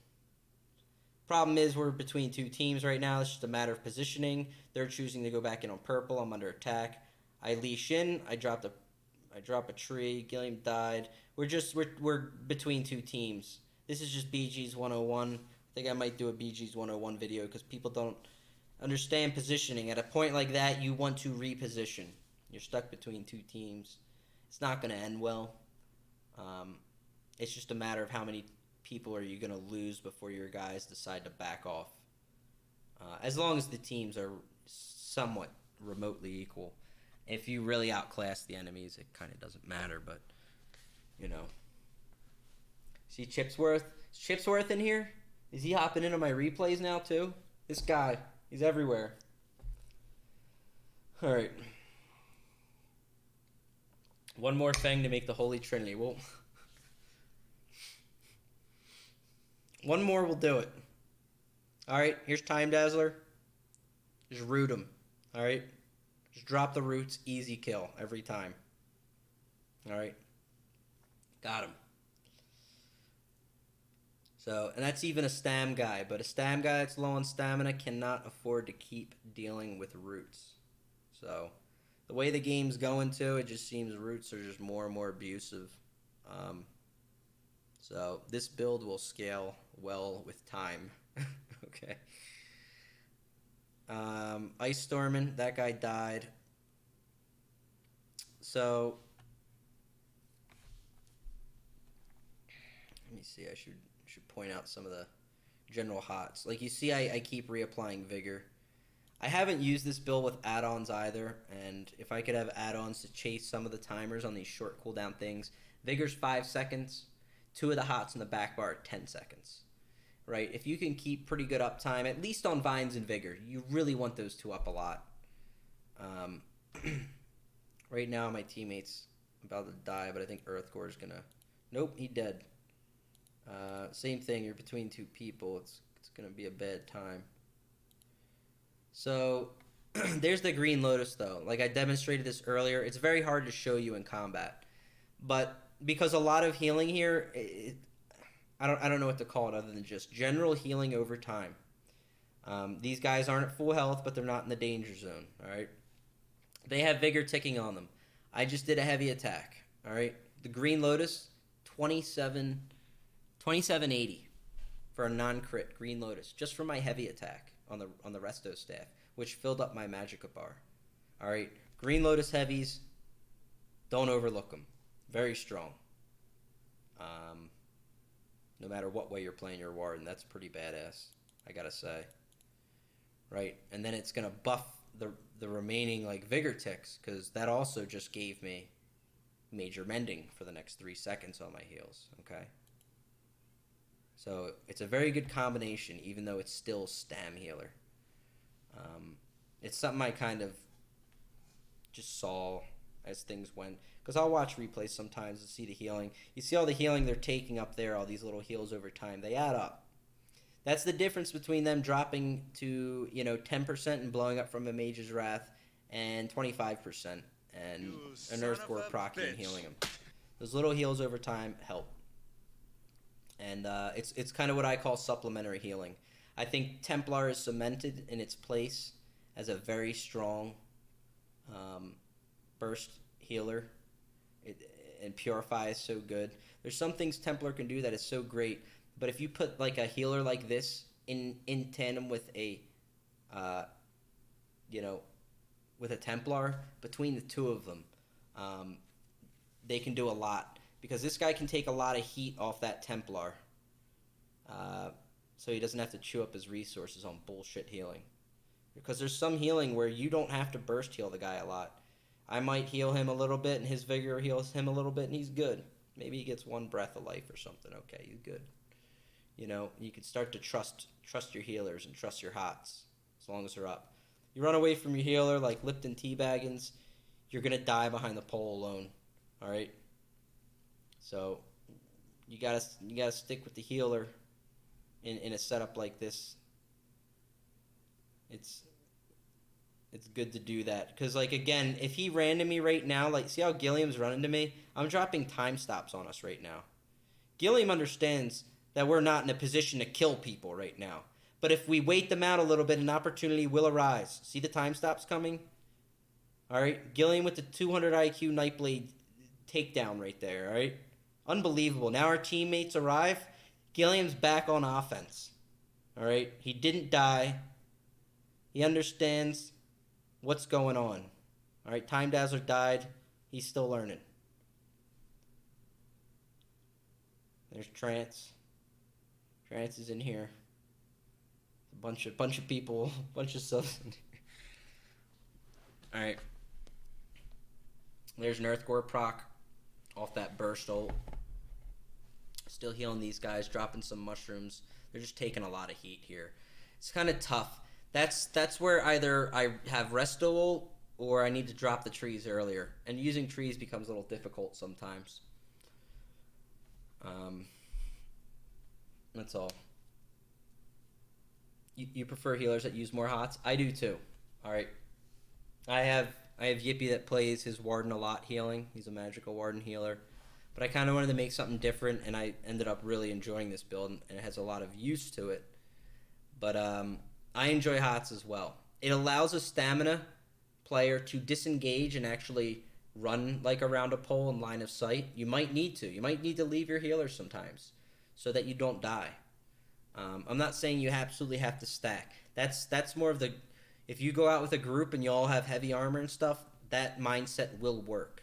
[SPEAKER 1] Problem is we're between 2 teams right now. It's just a matter of positioning. They're choosing to go back in on purple. I'm under attack. I leash in. I drop a tree. Gilliam died. We're between 2 teams. This is just BG's 101. I think I might do a BG's 101 video because people don't understand positioning. At a point like that, you want to reposition. You're stuck between 2 teams. It's not going to end well. It's just a matter of how many people are you going to lose before your guys decide to back off. As long as the teams are somewhat remotely equal. If you really outclass the enemies, it kind of doesn't matter, but, See Chipsworth? Is Chipsworth in here? Is he hopping into my replays now, too? This guy. He's everywhere. Alright. One more thing to make the Holy Trinity. Well, one more will do it. Alright, here's Time Dazzler. Just root him. Alright? Just drop the roots. Easy kill every time. Alright? Got him. So, and that's even a Stam guy, but a Stam guy that's low on stamina cannot afford to keep dealing with roots. So, the way the game's going to, it just seems roots are just more and more abusive. So, this build will scale well with time. Okay. Ice Storming, that guy died. So, let me see, I should point out some of the general hots. Like you see, I keep reapplying Vigor. I haven't used this build with add-ons either, and if I could have add-ons to chase some of the timers on these short cooldown things, Vigor's 5 seconds, 2 of the hots in the back bar are 10 seconds. Right? If you can keep pretty good uptime, at least on Vines and Vigor, you really want those 2 up a lot. Right now, my teammate's about to die, but I think Earthgore's gonna... Nope, he dead. Same thing, you're between 2 people. It's going to be a bad time. So, there's the green Lotus, though. Like I demonstrated this earlier, it's very hard to show you in combat. But because a lot of healing here, I don't know what to call it other than just general healing over time. These guys aren't at full health, but they're not in the danger zone, all right? They have Vigor ticking on them. I just did a heavy attack. All right. The Green Lotus, 2780 for a non-crit Green Lotus, just for my heavy attack on the resto staff, which filled up my Magicka bar. All right. Green Lotus heavies, don't overlook them. Very strong. No matter what way you're playing your Warden, that's pretty badass, I gotta say. Right, and then it's gonna buff the remaining like Vigor ticks, because that also just gave me major mending for the next 3 seconds on my heals. Okay, so it's a very good combination, even though it's still Stam healer. It's something I kind of just saw as things went, because I'll watch replays sometimes to see the healing. You see all the healing they're taking up there, all these little heals over time, they add up. That's the difference between them dropping to 10% and blowing up from a Mage's Wrath, and 25% and an Earthcore proccing and healing them. Those little heals over time help, and it's kind of what I call supplementary healing. I think Templar is cemented in its place as a very strong burst healer. And Purify is so good. There's some things Templar can do that is so great, but if you put like a healer like this in tandem with a with a Templar, between the two of them, they can do a lot, because this guy can take a lot of heat off that Templar, so he doesn't have to chew up his resources on bullshit healing. Because there's some healing where you don't have to burst heal the guy a lot. I might heal him a little bit, and his Vigor heals him a little bit, and he's good. Maybe he gets 1 breath of life or something. Okay, he's good. You can start to trust your healers and trust your hots, as long as they're up. You run away from your healer like Lipton Teabaggins, you're going to die behind the pole alone. All right? So you gotta stick with the healer in a setup like this. It's good to do that, because like, again, if he ran to me right now, like, see how Gilliam's running to me? I'm dropping time stops on us right now. Gilliam understands that we're not in a position to kill people right now, but if we wait them out a little bit, an opportunity will arise. See the time stops coming? All right, Gilliam with the 200 IQ Nightblade takedown right there. All right, unbelievable. Now our teammates arrive. Gilliam's back on offense. All right, he didn't die. He understands what's going on. All right, Time Dazzler died. He's still learning. There's Trance. Trance is in here. A bunch of people, bunch of stuff. All right. There's an Earthcore proc off that burst ult. Still healing these guys, dropping some mushrooms. They're just taking a lot of heat here. It's kind of tough. That's where either I have resto ult or I need to drop the trees earlier. And using trees becomes a little difficult sometimes. That's all. You prefer healers that use more hots? I do too. All right. I have Yippee that plays his Warden a lot healing. He's a magical Warden healer. But I kind of wanted to make something different, and I ended up really enjoying this build, and it has a lot of use to it. But I enjoy hots as well. It allows a stamina player to disengage and actually run like around a pole in line of sight. You might need to. You might need to leave your healer sometimes so that you don't die. I'm not saying you absolutely have to stack. That's more of the... If you go out with a group and you all have heavy armor and stuff, that mindset will work.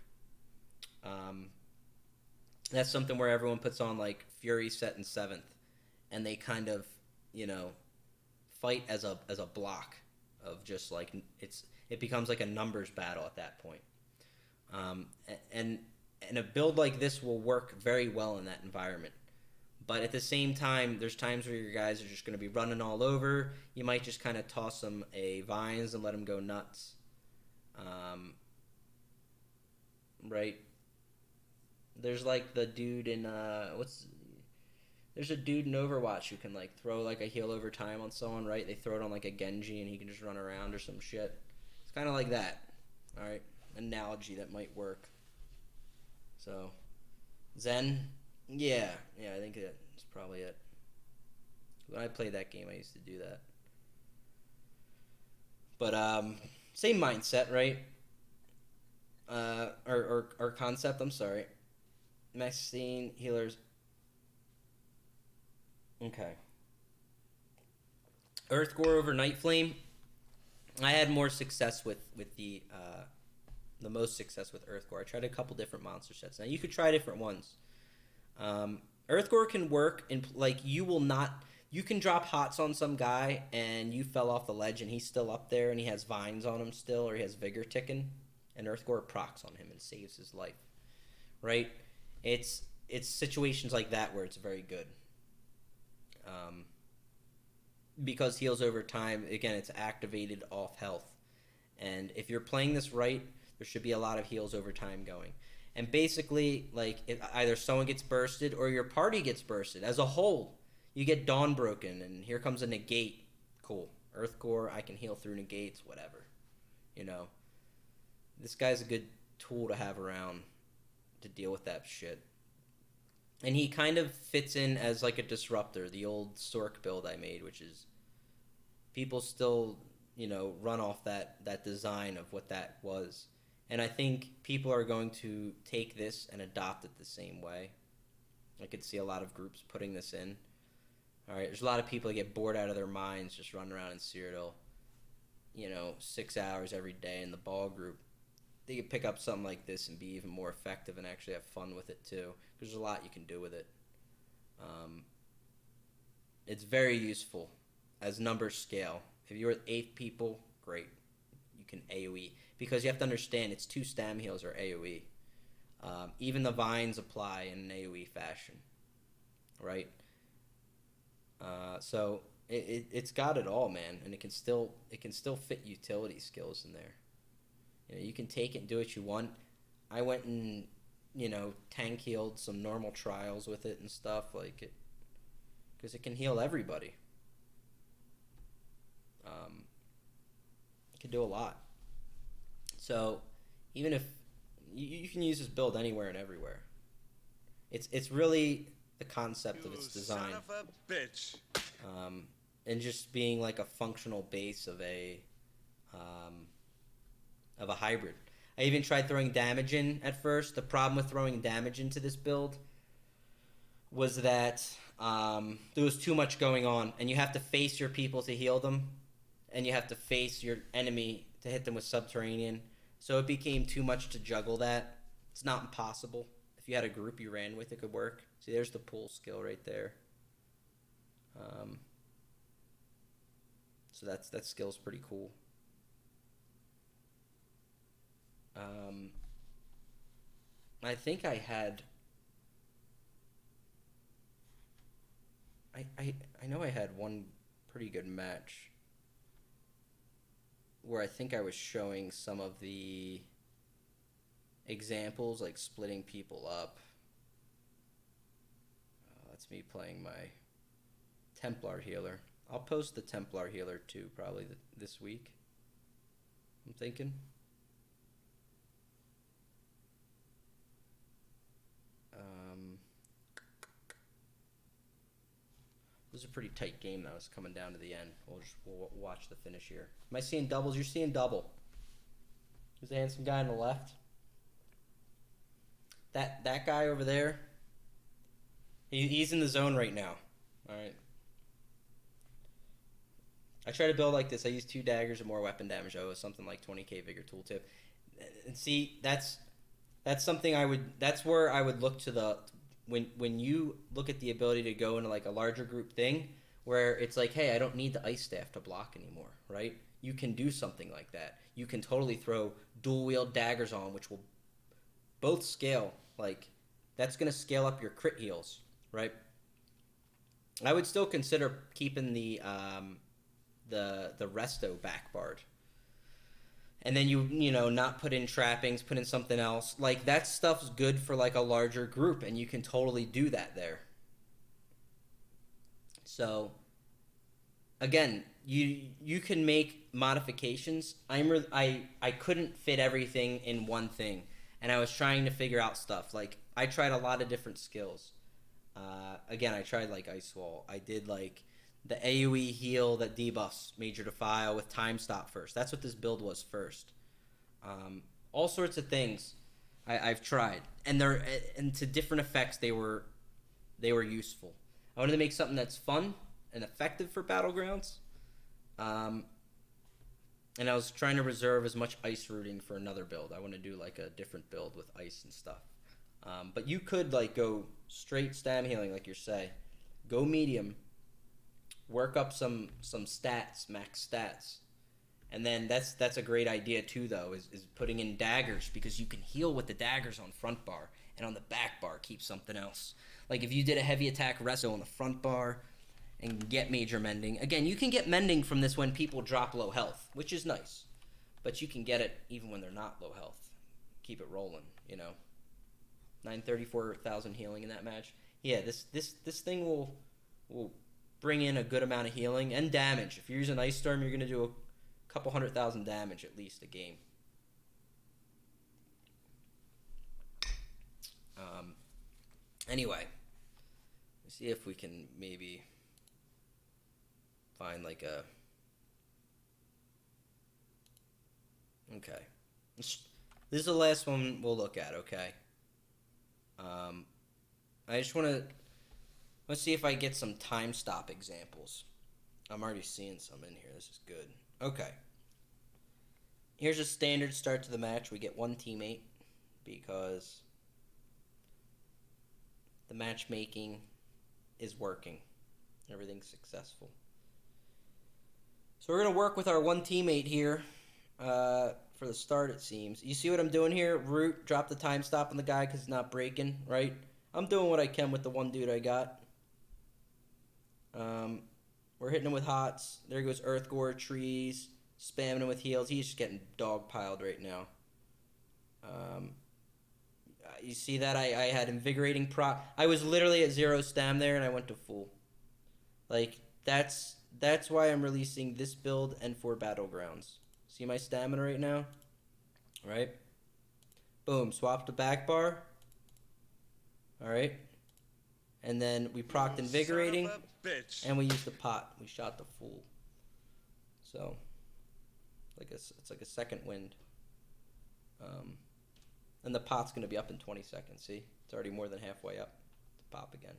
[SPEAKER 1] That's something where everyone puts on like Fury set in 7th, and they kind of, fight as a block of just like it becomes like a numbers battle at that point. And a build like this will work very well in that environment. But at the same time, there's times where your guys are just going to be running all over. You might just kind of toss them a Vines and let them go nuts. Right? There's like the dude in there's a dude in Overwatch who can like throw like a heal over time on someone, right? They throw it on like a Genji and he can just run around or some shit. It's kind of like that. All right, analogy that might work. So, Zen, yeah, I think that's probably it. When I played that game, I used to do that. But same mindset, right? or concept. I'm sorry. Maxine healers. Okay. Earth Gore over Night Flame. I had more success with the most success with Earth Gore. I tried a couple different monster sets. Now you could try different ones. Earth Gore can work in like you will not. You can drop hots on some guy and you fell off the ledge and he's still up there and he has vines on him still or he has vigor ticking, and Earth Gore procs on him and saves his life. Right? It's situations like that where it's very good. Because heals over time, again, it's activated off health. And if you're playing this right, there should be a lot of heals over time going. And basically, like, either someone gets bursted or your party gets bursted. As a whole, you get Dawn broken, and here comes a negate. Cool. Earth Gore, I can heal through negates, whatever. You know? This guy's a good tool to have around to deal with that shit. And he kind of fits in as like a disruptor, the old Stork build I made, which is people still, you know, run off that design of what that was. And I think people are going to take this and adopt it the same way. I could see a lot of groups putting this in. All right, there's a lot of people that get bored out of their minds just running around in Cyrodiil, 6 hours every day in the ball group. They could pick up something like this and be even more effective and actually have fun with it too. There's a lot you can do with it. It's very useful as numbers scale. If you're with 8 people, great. You can AoE. Because you have to understand, it's 2 Stam heals or AoE. Even the vines apply in an AoE fashion. Right? So it's got it all, man. And it can still fit utility skills in there. You can take it and do what you want. I went and, tank healed some normal trials with it and stuff like it, because it can heal everybody. It can do a lot. So, even if you can use this build anywhere and everywhere, it's really the concept of its design.
[SPEAKER 2] Son of a bitch.
[SPEAKER 1] And just being like a functional base of a hybrid. I even tried throwing damage in at first. The problem with throwing damage into this build was that there was too much going on, and you have to face your people to heal them, and you have to face your enemy to hit them with Subterranean. So it became too much to juggle that. It's not impossible. If you had a group you ran with, it could work. See, there's the pull skill right there. So that skill's pretty cool. I think I had. I know I had one pretty good match where I think I was showing some of the examples, like splitting people up. That's me playing my Templar healer. I'll post the Templar healer too, probably this week. I'm thinking. This is a pretty tight game though. It's coming down to the end. We'll watch the finish here. Am I seeing doubles? You're seeing double. Who's the handsome guy on the left? That guy over there. He's in the zone right now. All right. I try to build like this. I use 2 daggers and more weapon damage. Oh, something like 20k Vigor tooltip. And see, that's something that's where I would look to the when you look at the ability to go into like a larger group thing where it's like, hey, I don't need the ice staff to block anymore, right? You can do something like that. You can totally throw dual wield daggers on, which will both scale. Like, that's gonna scale up your crit heals, right? I would still consider keeping the resto backbarred. And then you not put in trappings, put in something else. Like, that stuff's good for like a larger group, and you can totally do that there. So, again, you can make modifications. I couldn't fit everything in one thing, and I was trying to figure out stuff. Like, I tried a lot of different skills. Again, I tried like Ice Wall. I did like the AoE heal that debuffs Major Defile with time stop first. That's what this build was first. All sorts of things I've tried, and to different effects they were useful. I wanted to make something that's fun and effective for Battlegrounds, um, and I was trying to reserve as much ice rooting for another build. I want to do like a different build with ice and stuff. But you could like go straight stam healing, like you say, go medium, work up some stats, max stats, and then that's a great idea too. Though is putting in daggers, because you can heal with the daggers on front bar, and on the back bar keep something else. Like if you did a heavy attack resto on the front bar and get major mending. Again, you can get mending from this when people drop low health, which is nice, but you can get it even when they're not low health. Keep it rolling, 934,000 healing in that match. Yeah, this thing will bring in a good amount of healing and damage. If you're using Ice Storm, you're gonna do a couple 100,000 damage at least a game. Anyway, let's see if we can maybe find like a. Okay, this is the last one we'll look at. Okay. I just let's see if I get some time stop examples. I'm already seeing some in here. This is good. Okay. Here's a standard start to the match. We get one teammate because the matchmaking is working. Everything's successful. So we're going to work with our one teammate here for the start, it seems. You see what I'm doing here? Root, drop the time stop on the guy because he's not breaking, right? I'm doing what I can with the one dude I got. We're hitting him with hots. There goes Earthgore, trees, spamming him with heals. He's just getting dogpiled right now. You see that? I had invigorating proc. I was literally at 0 stam there, and I went to full. Like, that's why I'm releasing this build and for Battlegrounds. See my stamina right now? Right? Boom. Swap to back bar. Alright. And then we procced invigorating. And we used the pot. We shot the full. So, it's like a second wind. And the pot's going to be up in 20 seconds. See? It's already more than halfway up to pop again.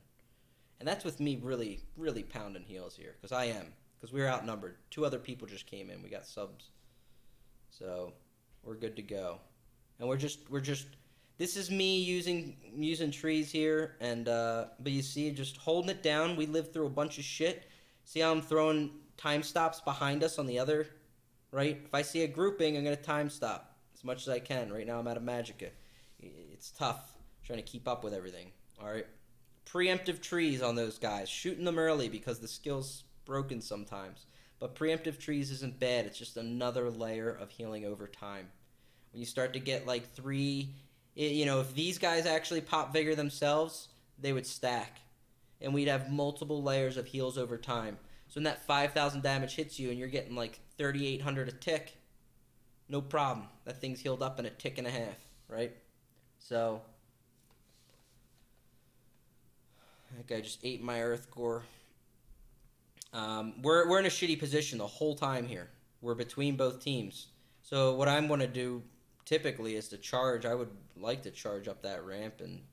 [SPEAKER 1] And that's with me really, really pounding heals here. Because I am. Because we were outnumbered. 2 other people just came in. We got subs. So, we're good to go. And we're just this is me using trees here, and but you see, just holding it down. We lived through a bunch of shit. See how I'm throwing time stops behind us on the other, right? If I see a grouping, I'm gonna time stop as much as I can. Right now I'm out of Magicka. It's tough trying to keep up with everything. All right, preemptive trees on those guys, shooting them early because the skill's broken sometimes. But preemptive trees isn't bad. It's just another layer of healing over time. When you start to get like 3, if these guys actually pop Vigor themselves, they would stack. And we'd have multiple layers of heals over time. So when that 5,000 damage hits you and you're getting like 3,800 a tick, no problem. That thing's healed up in a tick and a half, right? So, that guy just ate my Earthgore. We're in a shitty position the whole time here. We're between both teams. So what I'm going to do typically is to charge. I would like to charge up that ramp and,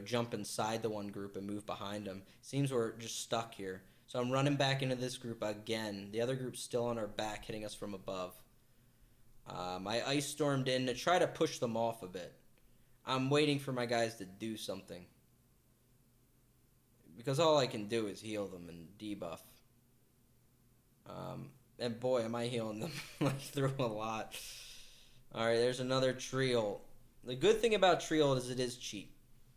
[SPEAKER 1] jump inside the one group and move behind them. Seems we're just stuck here. So I'm running back into this group again. The other group's still on our back, hitting us from above. I ice stormed in to try to push them off a bit. I'm waiting for my guys to do something. Because all I can do is heal them and debuff. And boy, am I healing them like through a lot. Alright, there's another Triol. The good thing about Triol is it is cheap.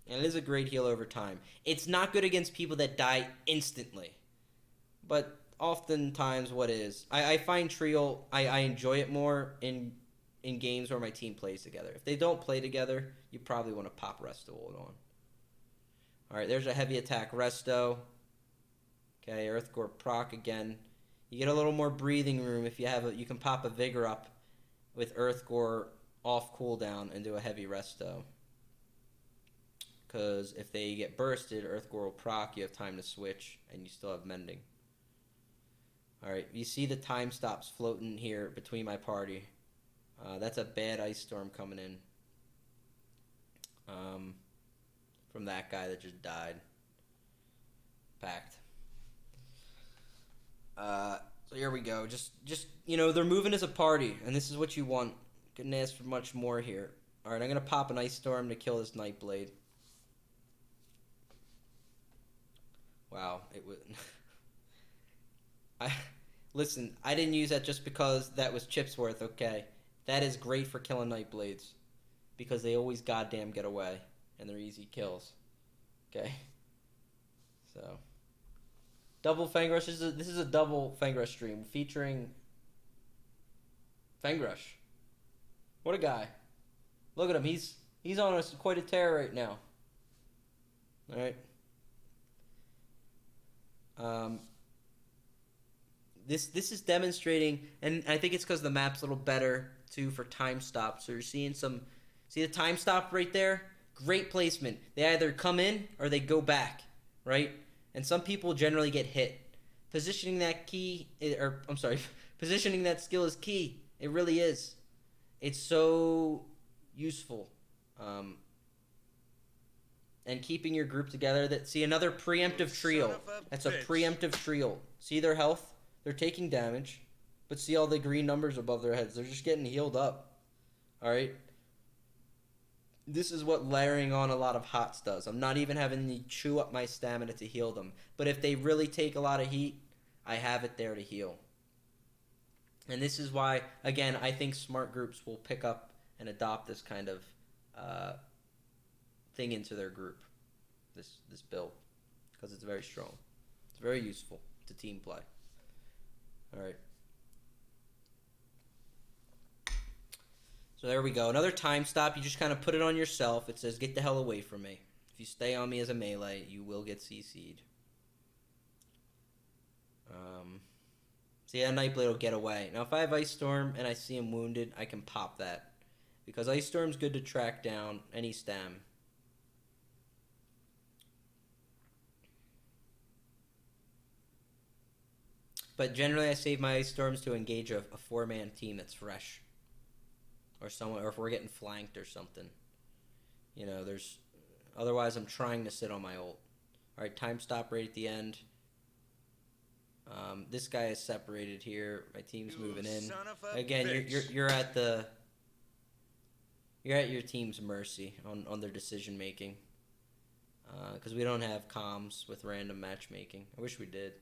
[SPEAKER 1] And it is a great heal over time. It's not good against people that die instantly. But oftentimes what is. I find Triol, I enjoy it more in games where my team plays together. If they don't play together, you probably want to pop Resto on. Alright, there's a heavy attack Resto. Okay, Earthgore proc again. You get a little more breathing room if you can pop a Vigor up with Earthgore off cooldown and do a heavy Resto. Because if they get bursted, Earthgore will proc, you have time to switch, and you still have mending. Alright, you see the time stops floating here between my party. That's a bad ice storm coming in. From that guy that just died. Packed. So here we go. Just they're moving as a party, and this is what you want. Couldn't ask for much more here. All right, I'm gonna pop an ice storm to kill this Nightblade. Wow, it was. Listen. I didn't use that just because that was chips worth. Okay, that is great for killing Nightblades, because they always goddamn get away, and they're easy kills. Okay. So. Double Fangrush. This is a double Fangrush stream featuring Fangrush. What a guy! Look at him. He's on quite a tear right now. All right. This is demonstrating, and I think it's because the map's a little better too for time stop. So you're seeing see the time stop right there. Great placement. They either come in or they go back, right? And some people generally get hit. Positioning that positioning that skill is key. It really is. It's so useful. And keeping your group together. See, another preemptive trio. That's a preemptive trio. See their health? They're taking damage. But see all the green numbers above their heads. They're just getting healed up. Alright? This is what layering on a lot of hots does. I'm not even having to chew up my stamina to heal them. But if they really take a lot of heat, I have it there to heal. And this is why, again, I think smart groups will pick up and adopt this kind of thing into their group. This build. Because it's very strong. It's very useful to team play. Alright. So there we go. Another time stop. You just kind of put it on yourself. It says, get the hell away from me. If you stay on me as a melee, you will get CC'd. See, a Nightblade will get away. Now, if I have Ice Storm and I see him wounded, I can pop that. Because Ice Storm's good to track down any Stam. But generally, I save my Ice Storms to engage a 4-man team that's fresh. Or if we're getting flanked or something. Otherwise I'm trying to sit on my ult. Alright, time stop right at the end. This guy is separated here. My team's moving in. Again, you're at your team's mercy on their decision making. Because we don't have comms with random matchmaking. I wish we did.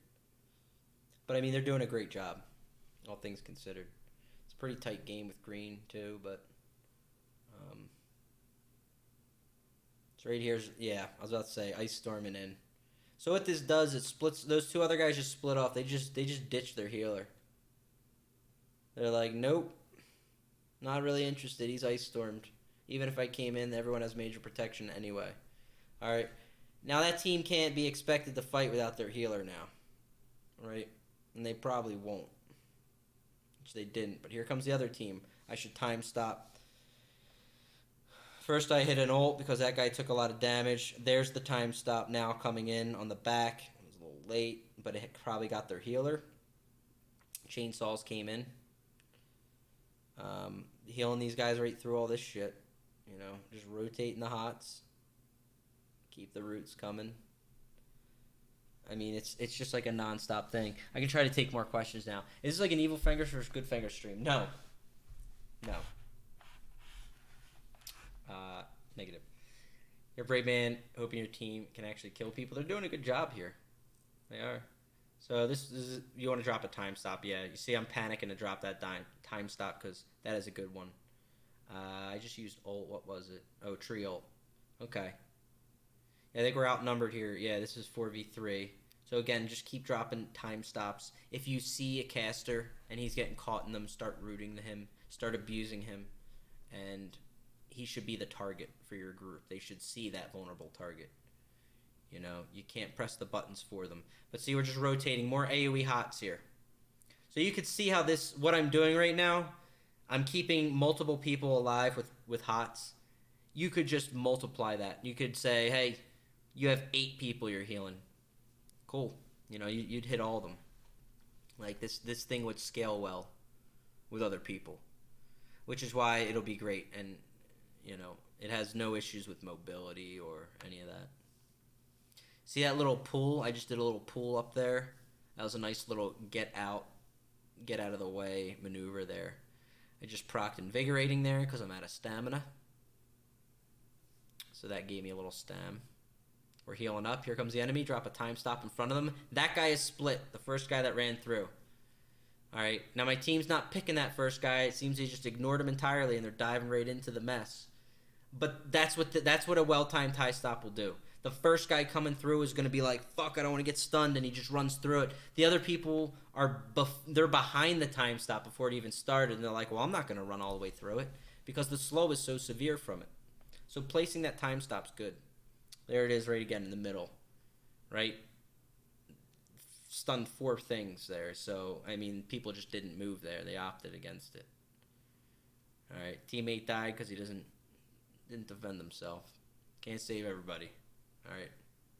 [SPEAKER 1] But I mean, they're doing a great job, all things considered. Pretty tight game with green too, but so right here's I was about to say ice storming in. So what this does, it splits those two other guys. Just split off. They just ditch their healer. They're like, nope, not really interested. He's ice stormed. Even if I came in, everyone has major protection anyway. All right, now that team can't be expected to fight without their healer now, right? And they probably won't. Which they didn't, but here comes the other team. I should time stop. First I hit an ult because that guy took a lot of damage. There's the time stop now coming in on the back. It was a little late, but it probably got their healer. Chainsaws came in. Healing these guys right through all this shit. Just rotating the hots. Keep the roots coming. I mean, it's just like a non-stop thing. I can try to take more questions now. Is this like an Evil Fangers or Good Fangers stream? No. Negative. You're a brave man, hoping your team can actually kill people. They're doing a good job here. They are. So this is, you want to drop a time stop. Yeah, you see I'm panicking to drop that time stop because that is a good one. I just used ult. What was it? Oh, tree ult. Okay. Yeah, I think we're outnumbered here. Yeah, this is 4v3. So again, just keep dropping time stops. If you see a caster and he's getting caught in them, start rooting him, start abusing him, and he should be the target for your group. They should see that vulnerable target. You can't press the buttons for them. But see, we're just rotating more AoE hots here. So you could see how what I'm doing right now, I'm keeping multiple people alive with hots. You could just multiply that. You could say, hey, you have 8 people you're healing. Cool. You'd hit all of them. Like this thing would scale well with other people. which is why it'll be great. And, you know, it has no issues with mobility or any of that. See that little pull? I just did a little pull up there. That was a nice little get out of the way maneuver there. I just procced Invigorating there because I'm out of stamina. So that gave me a little stam. We're healing up. Here comes the enemy. Drop a time stop in front of them. That guy is split. The first guy that ran through. Alright. Now my team's not picking that first guy. It seems they just ignored him entirely and they're diving right into the mess. But that's what a well-timed tie stop will do. The first guy coming through is going to be like, fuck, I don't want to get stunned, and he just runs through it. The other people they're behind the time stop before it even started, and they're like, well, I'm not going to run all the way through it because the slow is so severe from it. So placing that time stop's good. There it is right again in the middle, right? Stunned 4 things there. So, I mean, people just didn't move there. They opted against it. All right, teammate died because he didn't defend himself. Can't save everybody. All right.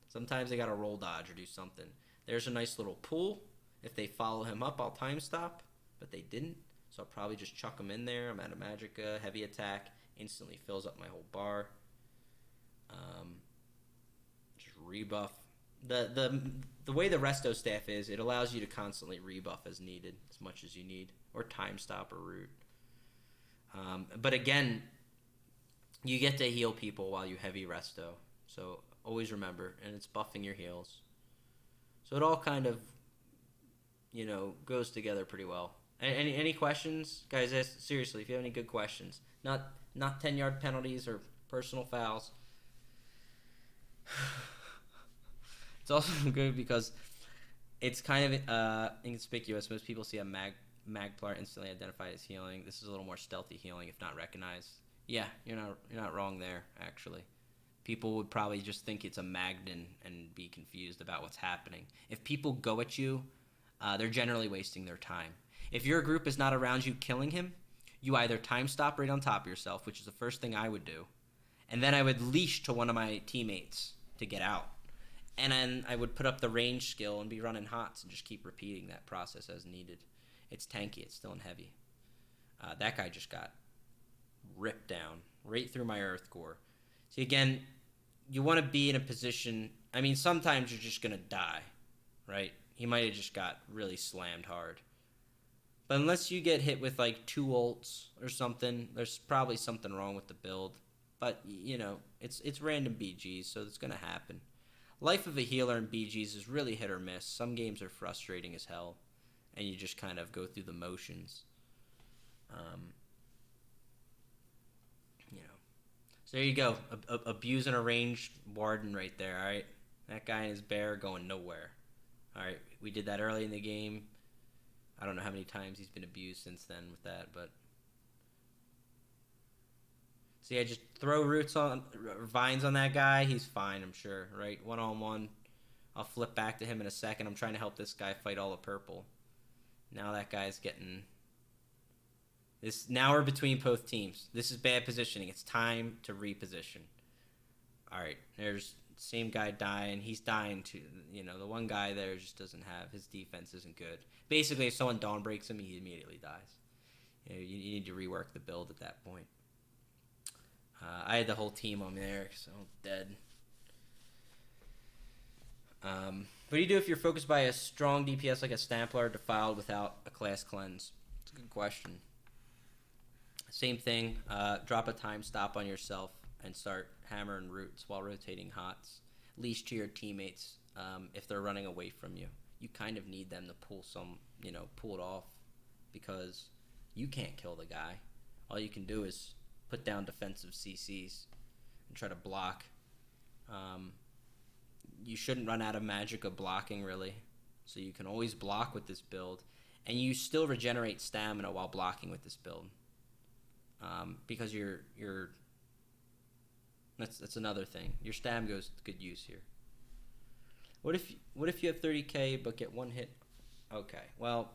[SPEAKER 1] Sometimes they got to roll dodge or do something. There's a nice little pull. If they follow him up, I'll time stop. But they didn't. So I'll probably just chuck him in there. I'm out of Magicka. Heavy attack. Instantly fills up my whole bar. Just rebuff. The way the resto staff is, it allows you to constantly rebuff as needed, as much as you need. Or time stop or root. But again, you get to heal people while you heavy resto. So always remember, and it's buffing your heals. So it all kind of, you know, goes together pretty well. Any questions? Guys, seriously, if you have any good questions. Not 10-yard penalties or personal fouls. It's also good because it's kind of inconspicuous. Most people see a Magplar instantly identified as healing. This is a little more stealthy healing if not recognized. Yeah, you're not wrong there, actually. People would probably just think it's a Magnan and be confused about what's happening. If people go at you, they're generally wasting their time. If your group is not around you killing him, you either time stop right on top of yourself, which is the first thing I would do, and then I would leash to one of my teammates to get out. And then I would put up the range skill and be running hots and just keep repeating that process as needed. It's tanky. It's still in heavy. That guy just got ripped down right through my Earth Core. See, again, you want to be in a position... I mean, sometimes you're just going to die, right? He might have just got really slammed hard. But unless you get hit with, like, 2 ults or something, there's probably something wrong with the build. But, you know, it's random BGs, so it's going to happen. Life of a healer in BGs is really hit or miss. Some games are frustrating as hell, and you just kind of go through the motions. You know. So there you go. Abusing a ranged Warden right there, all right? That guy and his bear going nowhere. All right, we did that early in the game. I don't know how many times he's been abused since then with that, but... See, I just throw roots on, vines on that guy. He's fine, I'm sure, right? One-on-one. I'll flip back to him in a second. I'm trying to help this guy fight all the purple. Now that guy's getting... Now we're between both teams. This is bad positioning. It's time to reposition. All right, there's the same guy dying. He's dying too. You know, the one guy there just doesn't have... His defense isn't good. Basically, if someone dawn breaks him, he immediately dies. You know, you need to rework the build at that point. I had the whole team on there, so dead. What do you do if you're focused by a strong DPS like a Stamplar defiled without a class cleanse? It's a good question. Same thing. Drop a time stop on yourself and start hammering roots while rotating hots. Leash to your teammates if they're running away from you. You kind of need them to pull it off because you can't kill the guy. All you can do is put down defensive CCs and try to block. You shouldn't run out of magic of blocking, really. So you can always block with this build. And you still regenerate stamina while blocking with this build. Because that's another thing. Your stam goes to good use here. What if you have 30k but get one hit? Okay, well,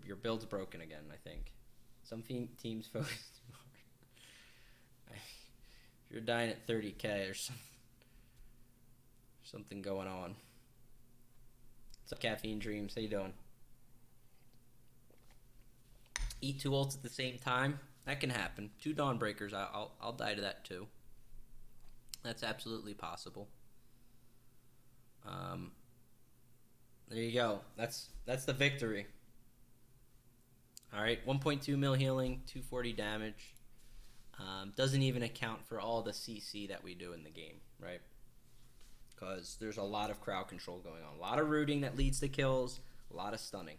[SPEAKER 1] your build's broken again, I think. Some teams focus too hard. If you're dying at 30k or something going on. What's up, Caffeine Dreams? How you doing? Eat 2 ults at the same time. That can happen. 2 Dawnbreakers. I'll die to that too. That's absolutely possible. There you go. That's the victory. All right, 1.2 mil healing, 240 damage. Doesn't even account for all the CC that we do in the game, right? Because there's a lot of crowd control going on. A lot of rooting that leads to kills. A lot of stunning.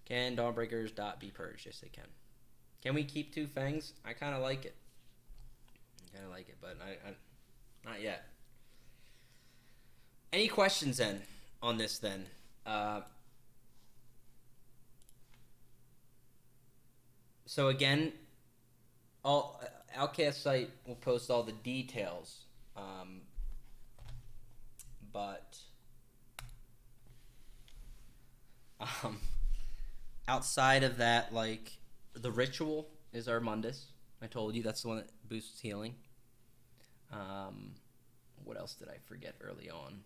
[SPEAKER 1] Can Dawnbreakers be purged? Yes, they can. Can we keep 2 fangs? I kind of like it. But I not yet. Any questions then on this then? So again, Outcast site will post all the details, but outside of that, like the ritual is our Mundus. I told you that's the one that boosts healing. What else did I forget early on?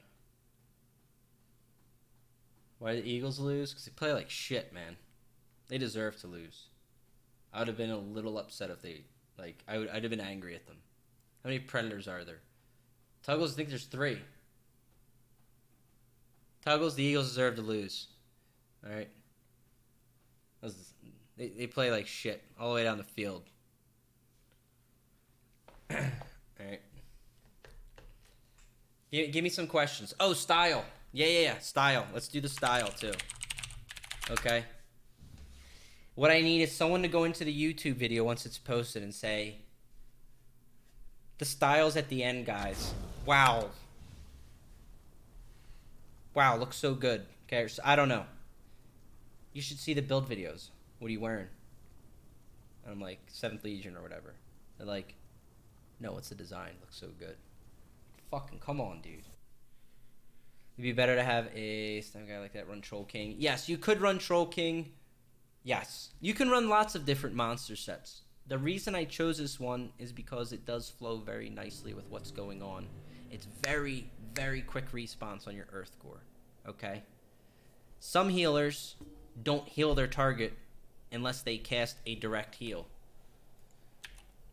[SPEAKER 1] Why did the Eagles lose? Because they play like shit, man. They deserve to lose. I would have been a little upset if they, like, I'd have been angry at them. How many Predators are there? Tuggles, I think there's 3. Tuggles, the Eagles deserve to lose. Alright? They play like shit all the way down the field. Alright. Give me some questions. Oh, style. Yeah. Style. Let's do the style, too. Okay. What I need is someone to go into the YouTube video once it's posted and say, the style's at the end, guys. Wow. Wow, looks so good. Okay, so I don't know. You should see the build videos. What are you wearing? And I'm like, 7th Legion or whatever. They're like, no, it's the design. Looks so good. Fucking come on, dude. It'd be better to have a Stam guy like that run Troll King. Yes, you could run Troll King. Yes. You can run lots of different monster sets. The reason I chose this one is because it does flow very nicely with what's going on. It's very, very quick response on your Earth Core. Okay? Some healers don't heal their target unless they cast a direct heal.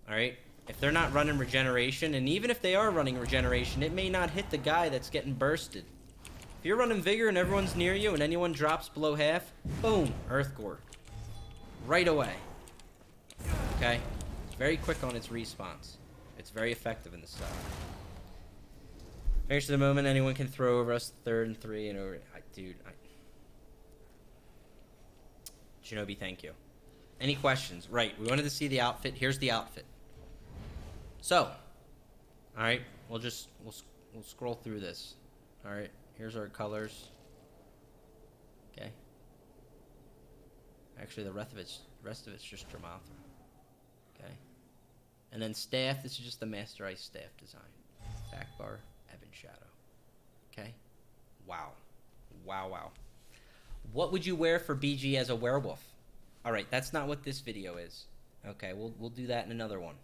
[SPEAKER 1] Alright? If they're not running regeneration, and even if they are running regeneration, it may not hit the guy that's getting bursted. If you're running Vigor and everyone's near you and anyone drops below half, boom, Earth Core. Right away. Okay? It's very quick on its response. It's very effective in this stuff. Finish the moment anyone can throw over us 3rd and 3 and over. Dude, Shinobi, thank you. Any questions? Right, we wanted to see the outfit. Here's the outfit. So, alright, we'll scroll through this. Alright, here's our colors. Okay. Actually, the rest of it's just Dramathra. Okay. And then staff, this is just the Master Ice staff design. Back bar, Ebon Shadow. Okay. Wow. What would you wear for BG as a werewolf? Alright, that's not what this video is. Okay, we'll do that in another one.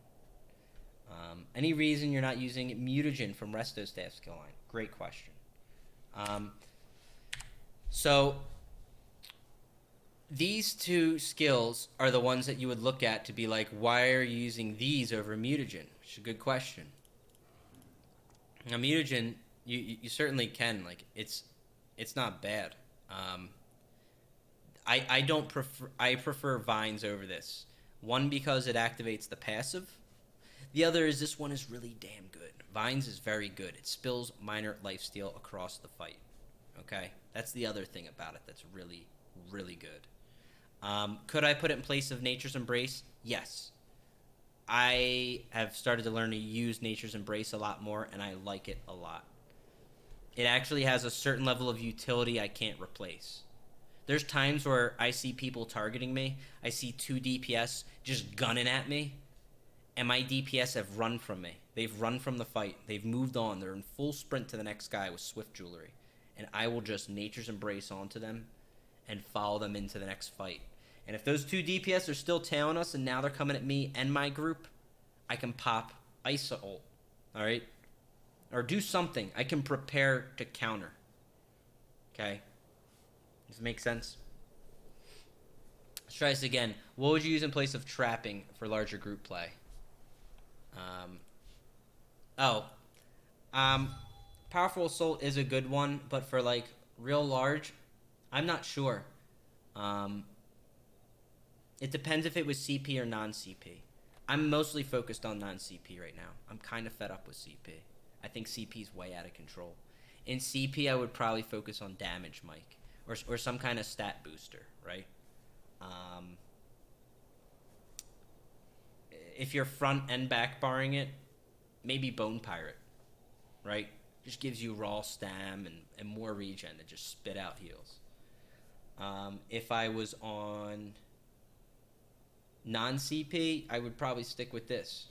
[SPEAKER 1] Any reason you're not using Mutagen from Resto Staff skill line? Great question. So, these 2 skills are the ones that you would look at to be like, why are you using these over Mutagen? Which is a good question. Now, Mutagen, you certainly can. Like, it's not bad. I prefer Vines over this. One, because it activates the passive. The other is this one is really damn good. Vines is very good. It spills minor lifesteal across the fight. Okay? That's the other thing about it that's really, really good. Could I put it in place of Nature's Embrace? Yes. I have started to learn to use Nature's Embrace a lot more, and I like it a lot. It actually has a certain level of utility I can't replace. There's times where I see people targeting me. I see 2 DPS just gunning at me, and my DPS have run from me. They've run from the fight. They've moved on. They're in full sprint to the next guy with Swift Jewelry. And I will just Nature's Embrace onto them and follow them into the next fight. And if those 2 DPS are still tailing us and now they're coming at me and my group, I can pop Isa ult. Alright? Or do something. I can prepare to counter. Okay? Does it make sense? Let's try this again. What would you use in place of trapping for larger group play? Oh, Powerful Assault is a good one, but for like real large, I'm not sure. Um, it depends if it was CP or non-CP. I'm mostly focused on non-CP right now. I'm kind of fed up with CP. I think CP is way out of control. In CP, I would probably focus on damage, Mike, or some kind of stat booster, right? If you're front and back barring it, maybe Bone Pirate, right? Just gives you raw stam and more regen to just spit out heals. If I was on non-CP, I would probably stick with this.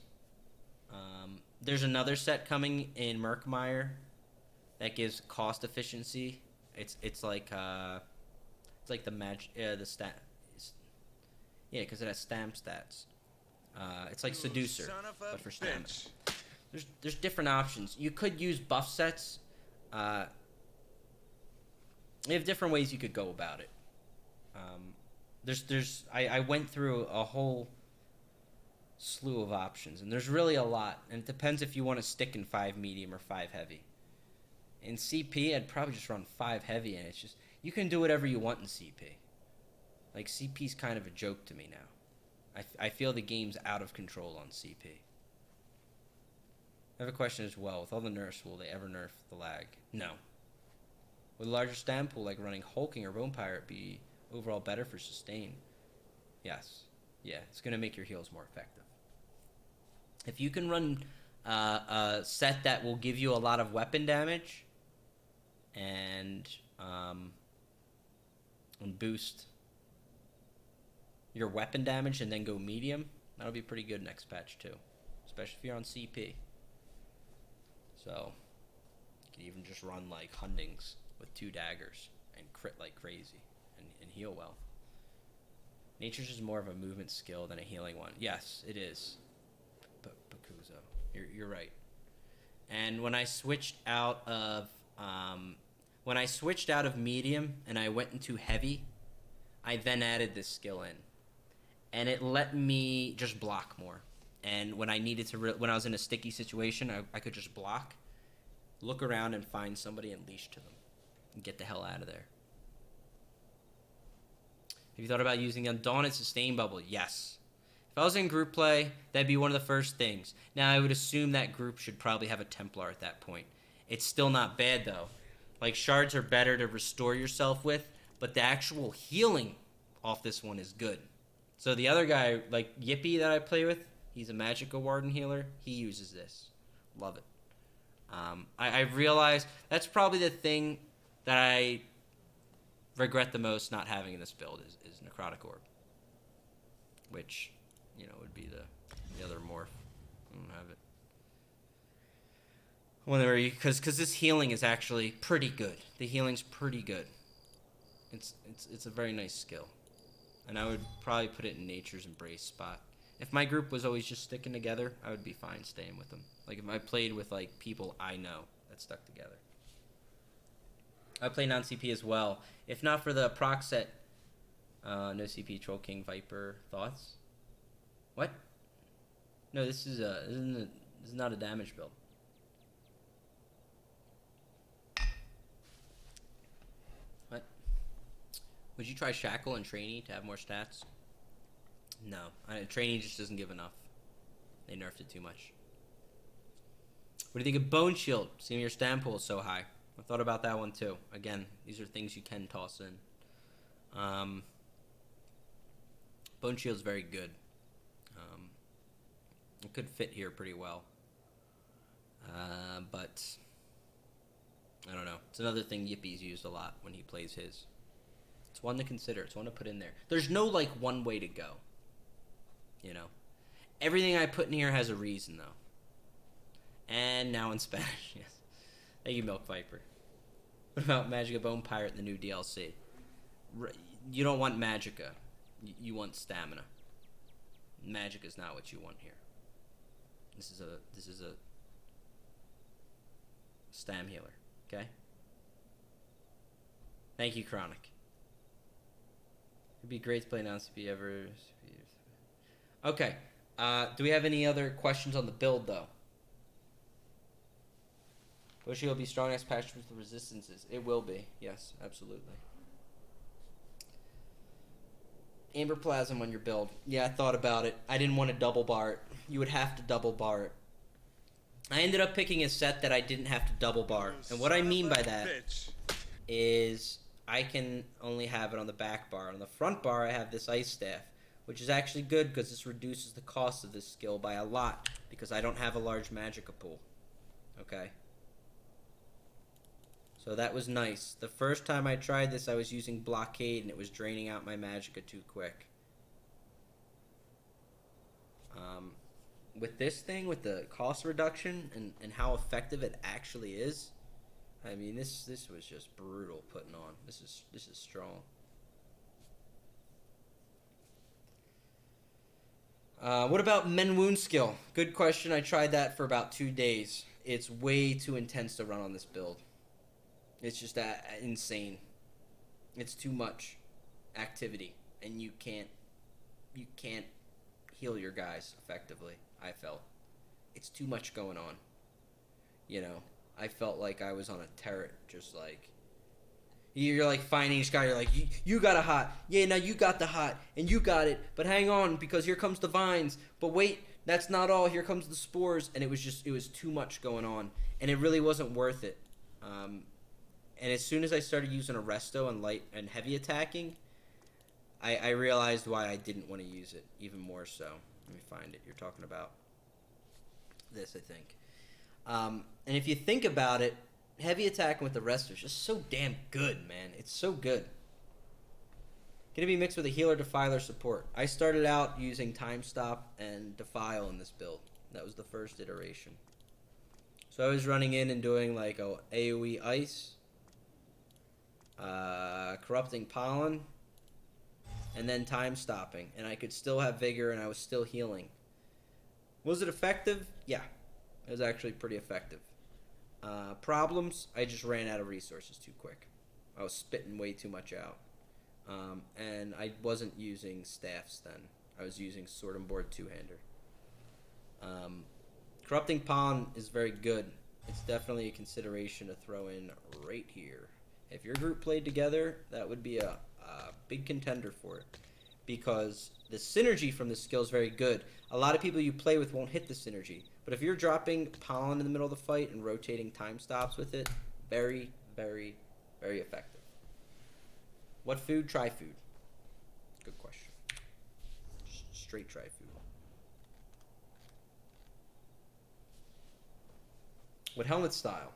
[SPEAKER 1] There's another set coming in Murkmire that gives cost efficiency. It's like the stat. Yeah, because it has stam stats. It's like Seducer, but for stamina. There's different options. You could use buff sets. You have different ways you could go about it. I went through a whole slew of options, and there's really a lot. And it depends if you want to stick in 5 medium or 5 heavy. In CP, I'd probably just run 5 heavy, and it's just you can do whatever you want in CP. Like CP's kind of a joke to me now. I feel the game's out of control on CP. I have a question as well. With all the nerfs, will they ever nerf the lag? No. Would a larger stam pool, like running Hulking or Bone Pirate, be overall better for sustain? Yes. Yeah, it's going to make your heals more effective. If you can run a set that will give you a lot of weapon damage and boost your weapon damage and then go medium, that'll be pretty good next patch too, especially if you're on CP. So you can even just run like Hundings with 2 daggers and crit like crazy and heal well. Nature's is more of a movement skill than a healing one. Yes, it is. Bakuzo, you're right. And when I switched out of medium and I went into heavy, I then added this skill in, and it let me just block more. And when I needed to, when I was in a sticky situation, I could just block, look around, and find somebody and leash to them, and get the hell out of there. Have you thought about using the Undaunted Sustain Bubble? Yes. If I was in group play, that'd be one of the first things. Now, I would assume that group should probably have a Templar at that point. It's still not bad, though. Like, shards are better to restore yourself with, but the actual healing off this one is good. So the other guy, like Yippee that I play with, he's a Magical Warden healer. He uses this. Love it. I realized that's probably the thing that I regret the most not having in this build is Necrotic Orb. Which, would be the other morph. I don't have it. Whenever because this healing is actually pretty good. The healing's pretty good. It's a very nice skill. And I would probably put it in Nature's Embrace spot. If my group was always just sticking together, I would be fine staying with them. Like, if I played with, like, people I know that stuck together. I play non-CP as well. If not for the proc set, no CP, Troll King, Viper, thoughts? What? No, this is not a damage build. What? Would you try Shackle and Trainee to have more stats? No, Trainee just doesn't give enough. They nerfed it too much. What do you think of Bone Shield? Seeing your stam pool is so high. I thought about that one too. Again, these are things you can toss in. Bone Shield's very good. It could fit here pretty well. But I don't know. It's another thing Yippie's used a lot when he plays his. It's one to consider. It's one to put in there. There's no, like, one way to go. Everything I put in here has a reason, though. And now in Spanish, yes. Thank you, Milk Viper. What about Magicka Bone Pirate in the new DLC? You don't want Magicka. You want stamina. Magicka's not what you want here. This is a stam healer, okay? Thank you, Chronic. It'd be great to play non-CP ever. Okay. Do we have any other questions on the build, though? Bushy will be strong as patch with the resistances. It will be. Yes, absolutely. Amber Plasm on your build. Yeah, I thought about it. I didn't want to double bar it. You would have to double bar it. I ended up picking a set that I didn't have to double bar. And what I mean by that is I can only have it on the back bar. On the front bar, I have this Ice Staff, which is actually good because this reduces the cost of this skill by a lot because I don't have a large Magicka pool. Okay? So that was nice. The first time I tried this, I was using Blockade, and it was draining out my Magicka too quick. With this thing, with the cost reduction and how effective it actually is, I mean, this was just brutal putting on. This is strong. What about Men Wound skill? Good question. I tried that for about 2 days. It's way too intense to run on this build. It's just insane. It's too much activity, and you can't heal your guys effectively. I felt it's too much going on. You know, I felt like I was on a turret, just like you're like finding each guy. You're like, you got a hot, yeah. Now you got the hot, and you got it. But hang on, because here comes the vines. But wait, that's not all. Here comes the spores, and it was too much going on, and it really wasn't worth it. And as soon as I started using Arresto and light and heavy attacking, I realized why I didn't want to use it even more so. Let me find it. You're talking about this, I think. And if you think about it, heavy attacking with Arresto is just so damn good, man. It's so good. Gonna be mixed with a healer, defiler, support. I started out using Time Stop and Defile in this build. That was the first iteration. So I was running in and doing like a AoE Ice, Corrupting Pollen, and then Time Stopping. And I could still have Vigor and I was still healing. Was it effective? Yeah. It was actually pretty effective. Problems, I just ran out of resources too quick. I was spitting way too much out. And I wasn't using staffs then. I was using Sword and Board two-hander. Corrupting Pollen is very good. It's definitely a consideration to throw in right here. If your group played together, that would be a big contender for it. Because the synergy from this skill is very good. A lot of people you play with won't hit the synergy. But if you're dropping Pollen in the middle of the fight and rotating time stops with it, very, very, very effective. What food? Try food. Good question. Straight try food. What helmet style?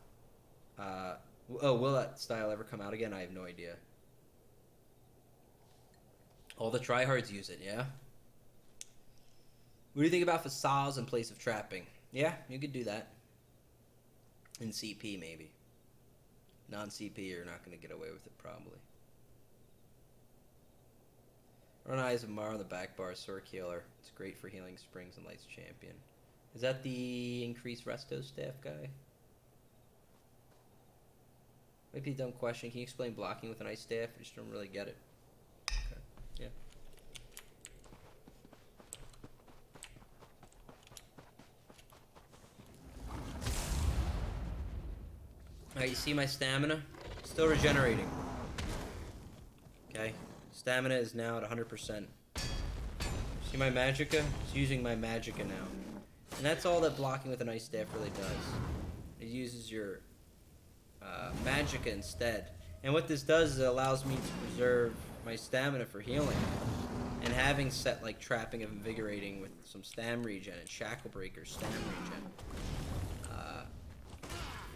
[SPEAKER 1] Will that style ever come out again? I have no idea. All the tryhards use it, yeah? What do you think about facades in place of trapping? Yeah, you could do that. In CP, maybe. Non-CP, you're not going to get away with it, probably. Run Eyes of Mar on the back bar, Sword Healer. It's great for healing Springs and Lights Champion. Is that the increased resto staff guy? Maybe a dumb question. Can you explain blocking with an ice staff? I just don't really get it. Okay, yeah. Alright, you see my stamina? Still regenerating. Okay. Stamina is now at 100%. See my Magicka? It's using my Magicka now. And that's all that blocking with an ice staff really does. It uses your Magicka instead. And what this does is it allows me to preserve my stamina for healing. And having set like Trapping of Invigorating with some Stam regen and Shackle Breaker Stam regen.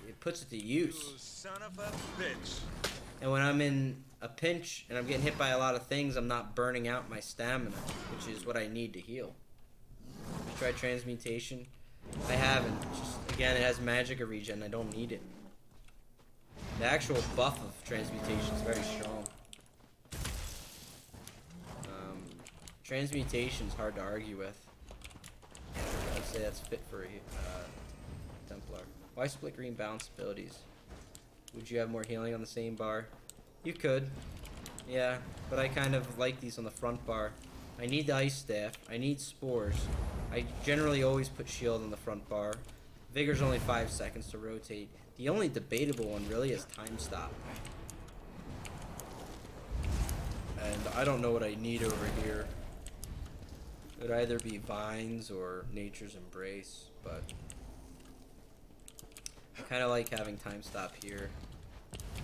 [SPEAKER 1] It puts it to use.
[SPEAKER 2] You son of a bitch.
[SPEAKER 1] And when I'm in a pinch and I'm getting hit by a lot of things, I'm not burning out my stamina, which is what I need to heal. Try Transmutation. I haven't. Just, again, it has Magicka regen. I don't need it. The actual buff of Transmutation is very strong. Transmutation is hard to argue with. I'd say that's fit for a Templar. Why split green balance abilities? Would you have more healing on the same bar? You could. Yeah, but I kind of like these on the front bar. I need the ice staff. I need spores. I generally always put shield on the front bar. Vigor's only 5 seconds to rotate. The only debatable one really is time stop. And I don't know what I need over here. It would either be Vines or Nature's Embrace, but I kind of like having time stop here.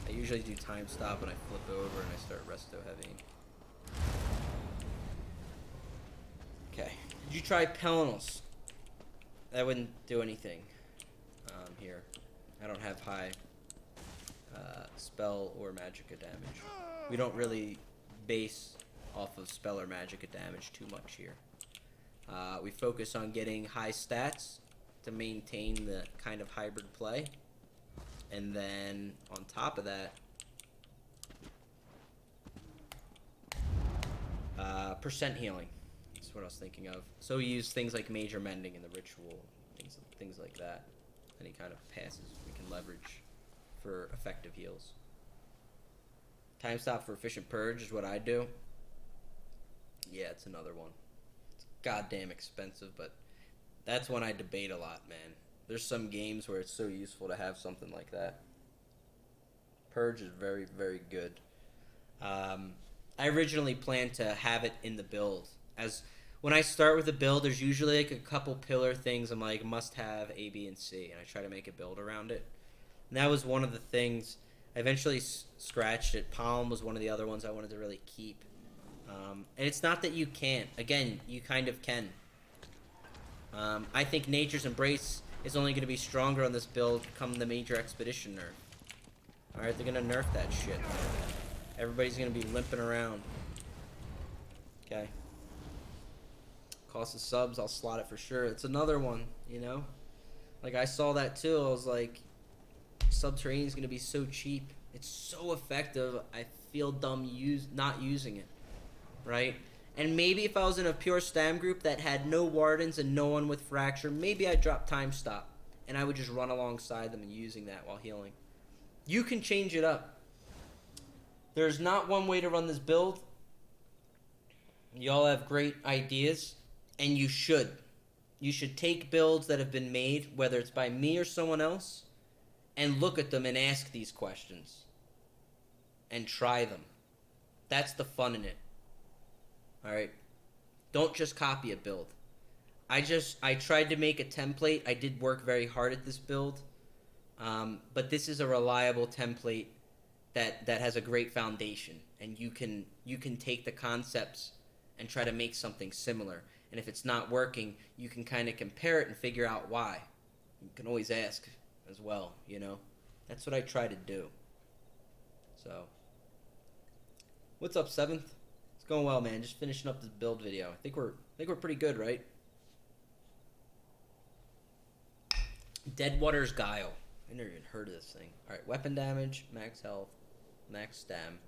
[SPEAKER 1] I usually do time stop when I flip over and I start resto heavying. Okay. Did you try Pelinals? That wouldn't do anything here. I don't have high spell or magicka damage. We don't really base off of spell or magicka damage too much here. We focus on getting high stats to maintain the kind of hybrid play. And then on top of that, percent healing. That's what I was thinking of. So we use things like Major Mending in the ritual, things like that. Any kind of passes we can leverage for effective heals. Time stop for efficient purge is what I do. Yeah, it's another one. It's goddamn expensive, but that's one I debate a lot, man. There's some games where it's so useful to have something like that. Purge is very, very good. I originally planned to have it in the build. As when I start with a build, there's usually like a couple pillar things I'm like, must have A, B, and C, and I try to make a build around it. And that was one of the things. I eventually scratched it. Palm was one of the other ones I wanted to really keep. And it's not that you can't. Again, you kind of can. I think Nature's Embrace is only going to be stronger on this build come the Major Expedition nerf. Alright, they're going to nerf that shit. Everybody's going to be limping around. Okay. Cost of subs, I'll slot it for sure. It's another one, you know? Like, I saw that too. I was like, Subterranean is going to be so cheap. It's so effective. I feel dumb not using it. Right? And maybe if I was in a pure Stam group that had no Wardens and no one with Fracture, maybe I'd drop Time Stop. And I would just run alongside them and using that while healing. You can change it up. There's not one way to run this build. Y'all have great ideas. And you should. You should take builds that have been made, whether it's by me or someone else, and look at them and ask these questions. And try them. That's the fun in it. Alright? Don't just copy a build. I tried to make a template. I did work very hard at this build. But this is a reliable template that has a great foundation. And you can take the concepts and try to make something similar. And if it's not working, you can kind of compare it and figure out why. You can always ask as well, you know? That's what I try to do. So, what's up, 7th? It's going well, man. Just finishing up this build video. I think we're pretty good, right? Deadwater's Guile. I never even heard of this thing. Alright, weapon damage, max health, max stam.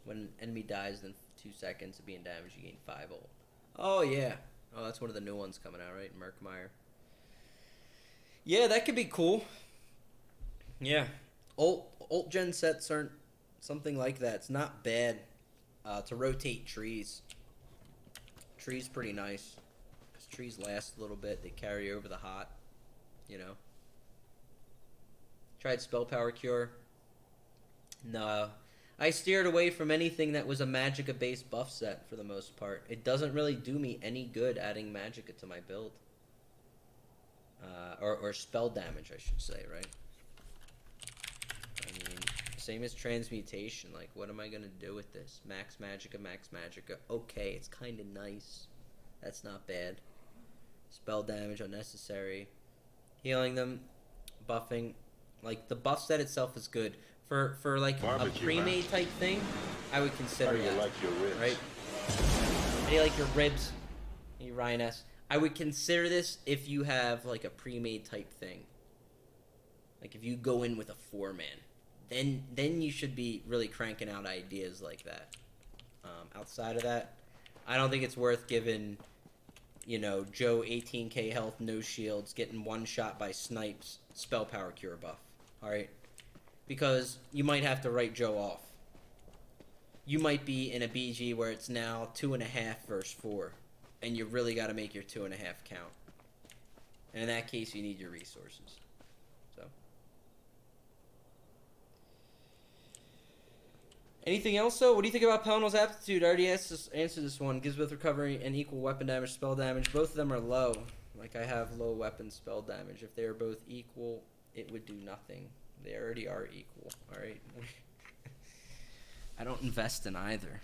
[SPEAKER 1] When an enemy dies within 2 seconds of being damaged, you gain 5 ult. Oh, yeah. Oh, that's one of the new ones coming out, right? Merkmeyer. Yeah, that could be cool. Yeah. Ult gen sets aren't something like that. It's not bad to rotate trees. Trees pretty nice. Because trees last a little bit. They carry over the hot. You know. Tried Spell Power Cure. No. I steered away from anything that was a Magicka-based buff set for the most part. It doesn't really do me any good adding Magicka to my build. Or spell damage, I should say, right? I mean, same as Transmutation. Like, what am I going to do with this? Max Magicka. Okay, it's kind of nice. That's not bad. Spell damage, unnecessary. Healing them, buffing. Like, the buff set itself is good. For like a pre-made type thing, I would consider that.
[SPEAKER 2] Like your ribs?
[SPEAKER 1] Right? How do you like your ribs? You Ryan S. I would consider this if you have like a pre-made type thing. Like if you go in with a 4-man, then you should be really cranking out ideas like that. Outside of that, I don't think it's worth giving, you know, Joe 18k health, no shields, getting one shot by snipes, spell power cure buff. All right. Because you might have to write Joe off. you might be in a BG where it's now 2.5 versus 4, and you really got to make your 2.5 count. And in that case, you need your resources. So, anything else though? What do you think about Pelennel's aptitude? I already answered this one. Gives both recovery and equal weapon damage, spell damage. Both of them are low. Like, I have low weapon spell damage. If they are both equal, it would do nothing. They already are equal. All right. I don't invest in either.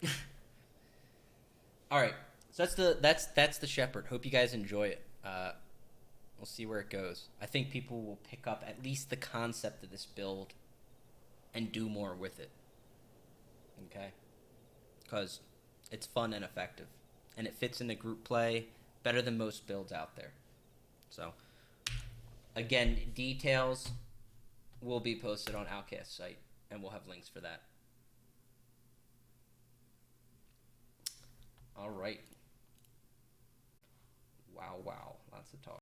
[SPEAKER 1] So. All right. So that's the Shepherd. Hope you guys enjoy it. We'll see where it goes. I think people will pick up at least the concept of this build and do more with it. Okay? Because it's fun and effective. And it fits into group play better than most builds out there. So, again, details will be posted on Outcast's site, and we'll have links for that. All right. Wow. Lots of talk.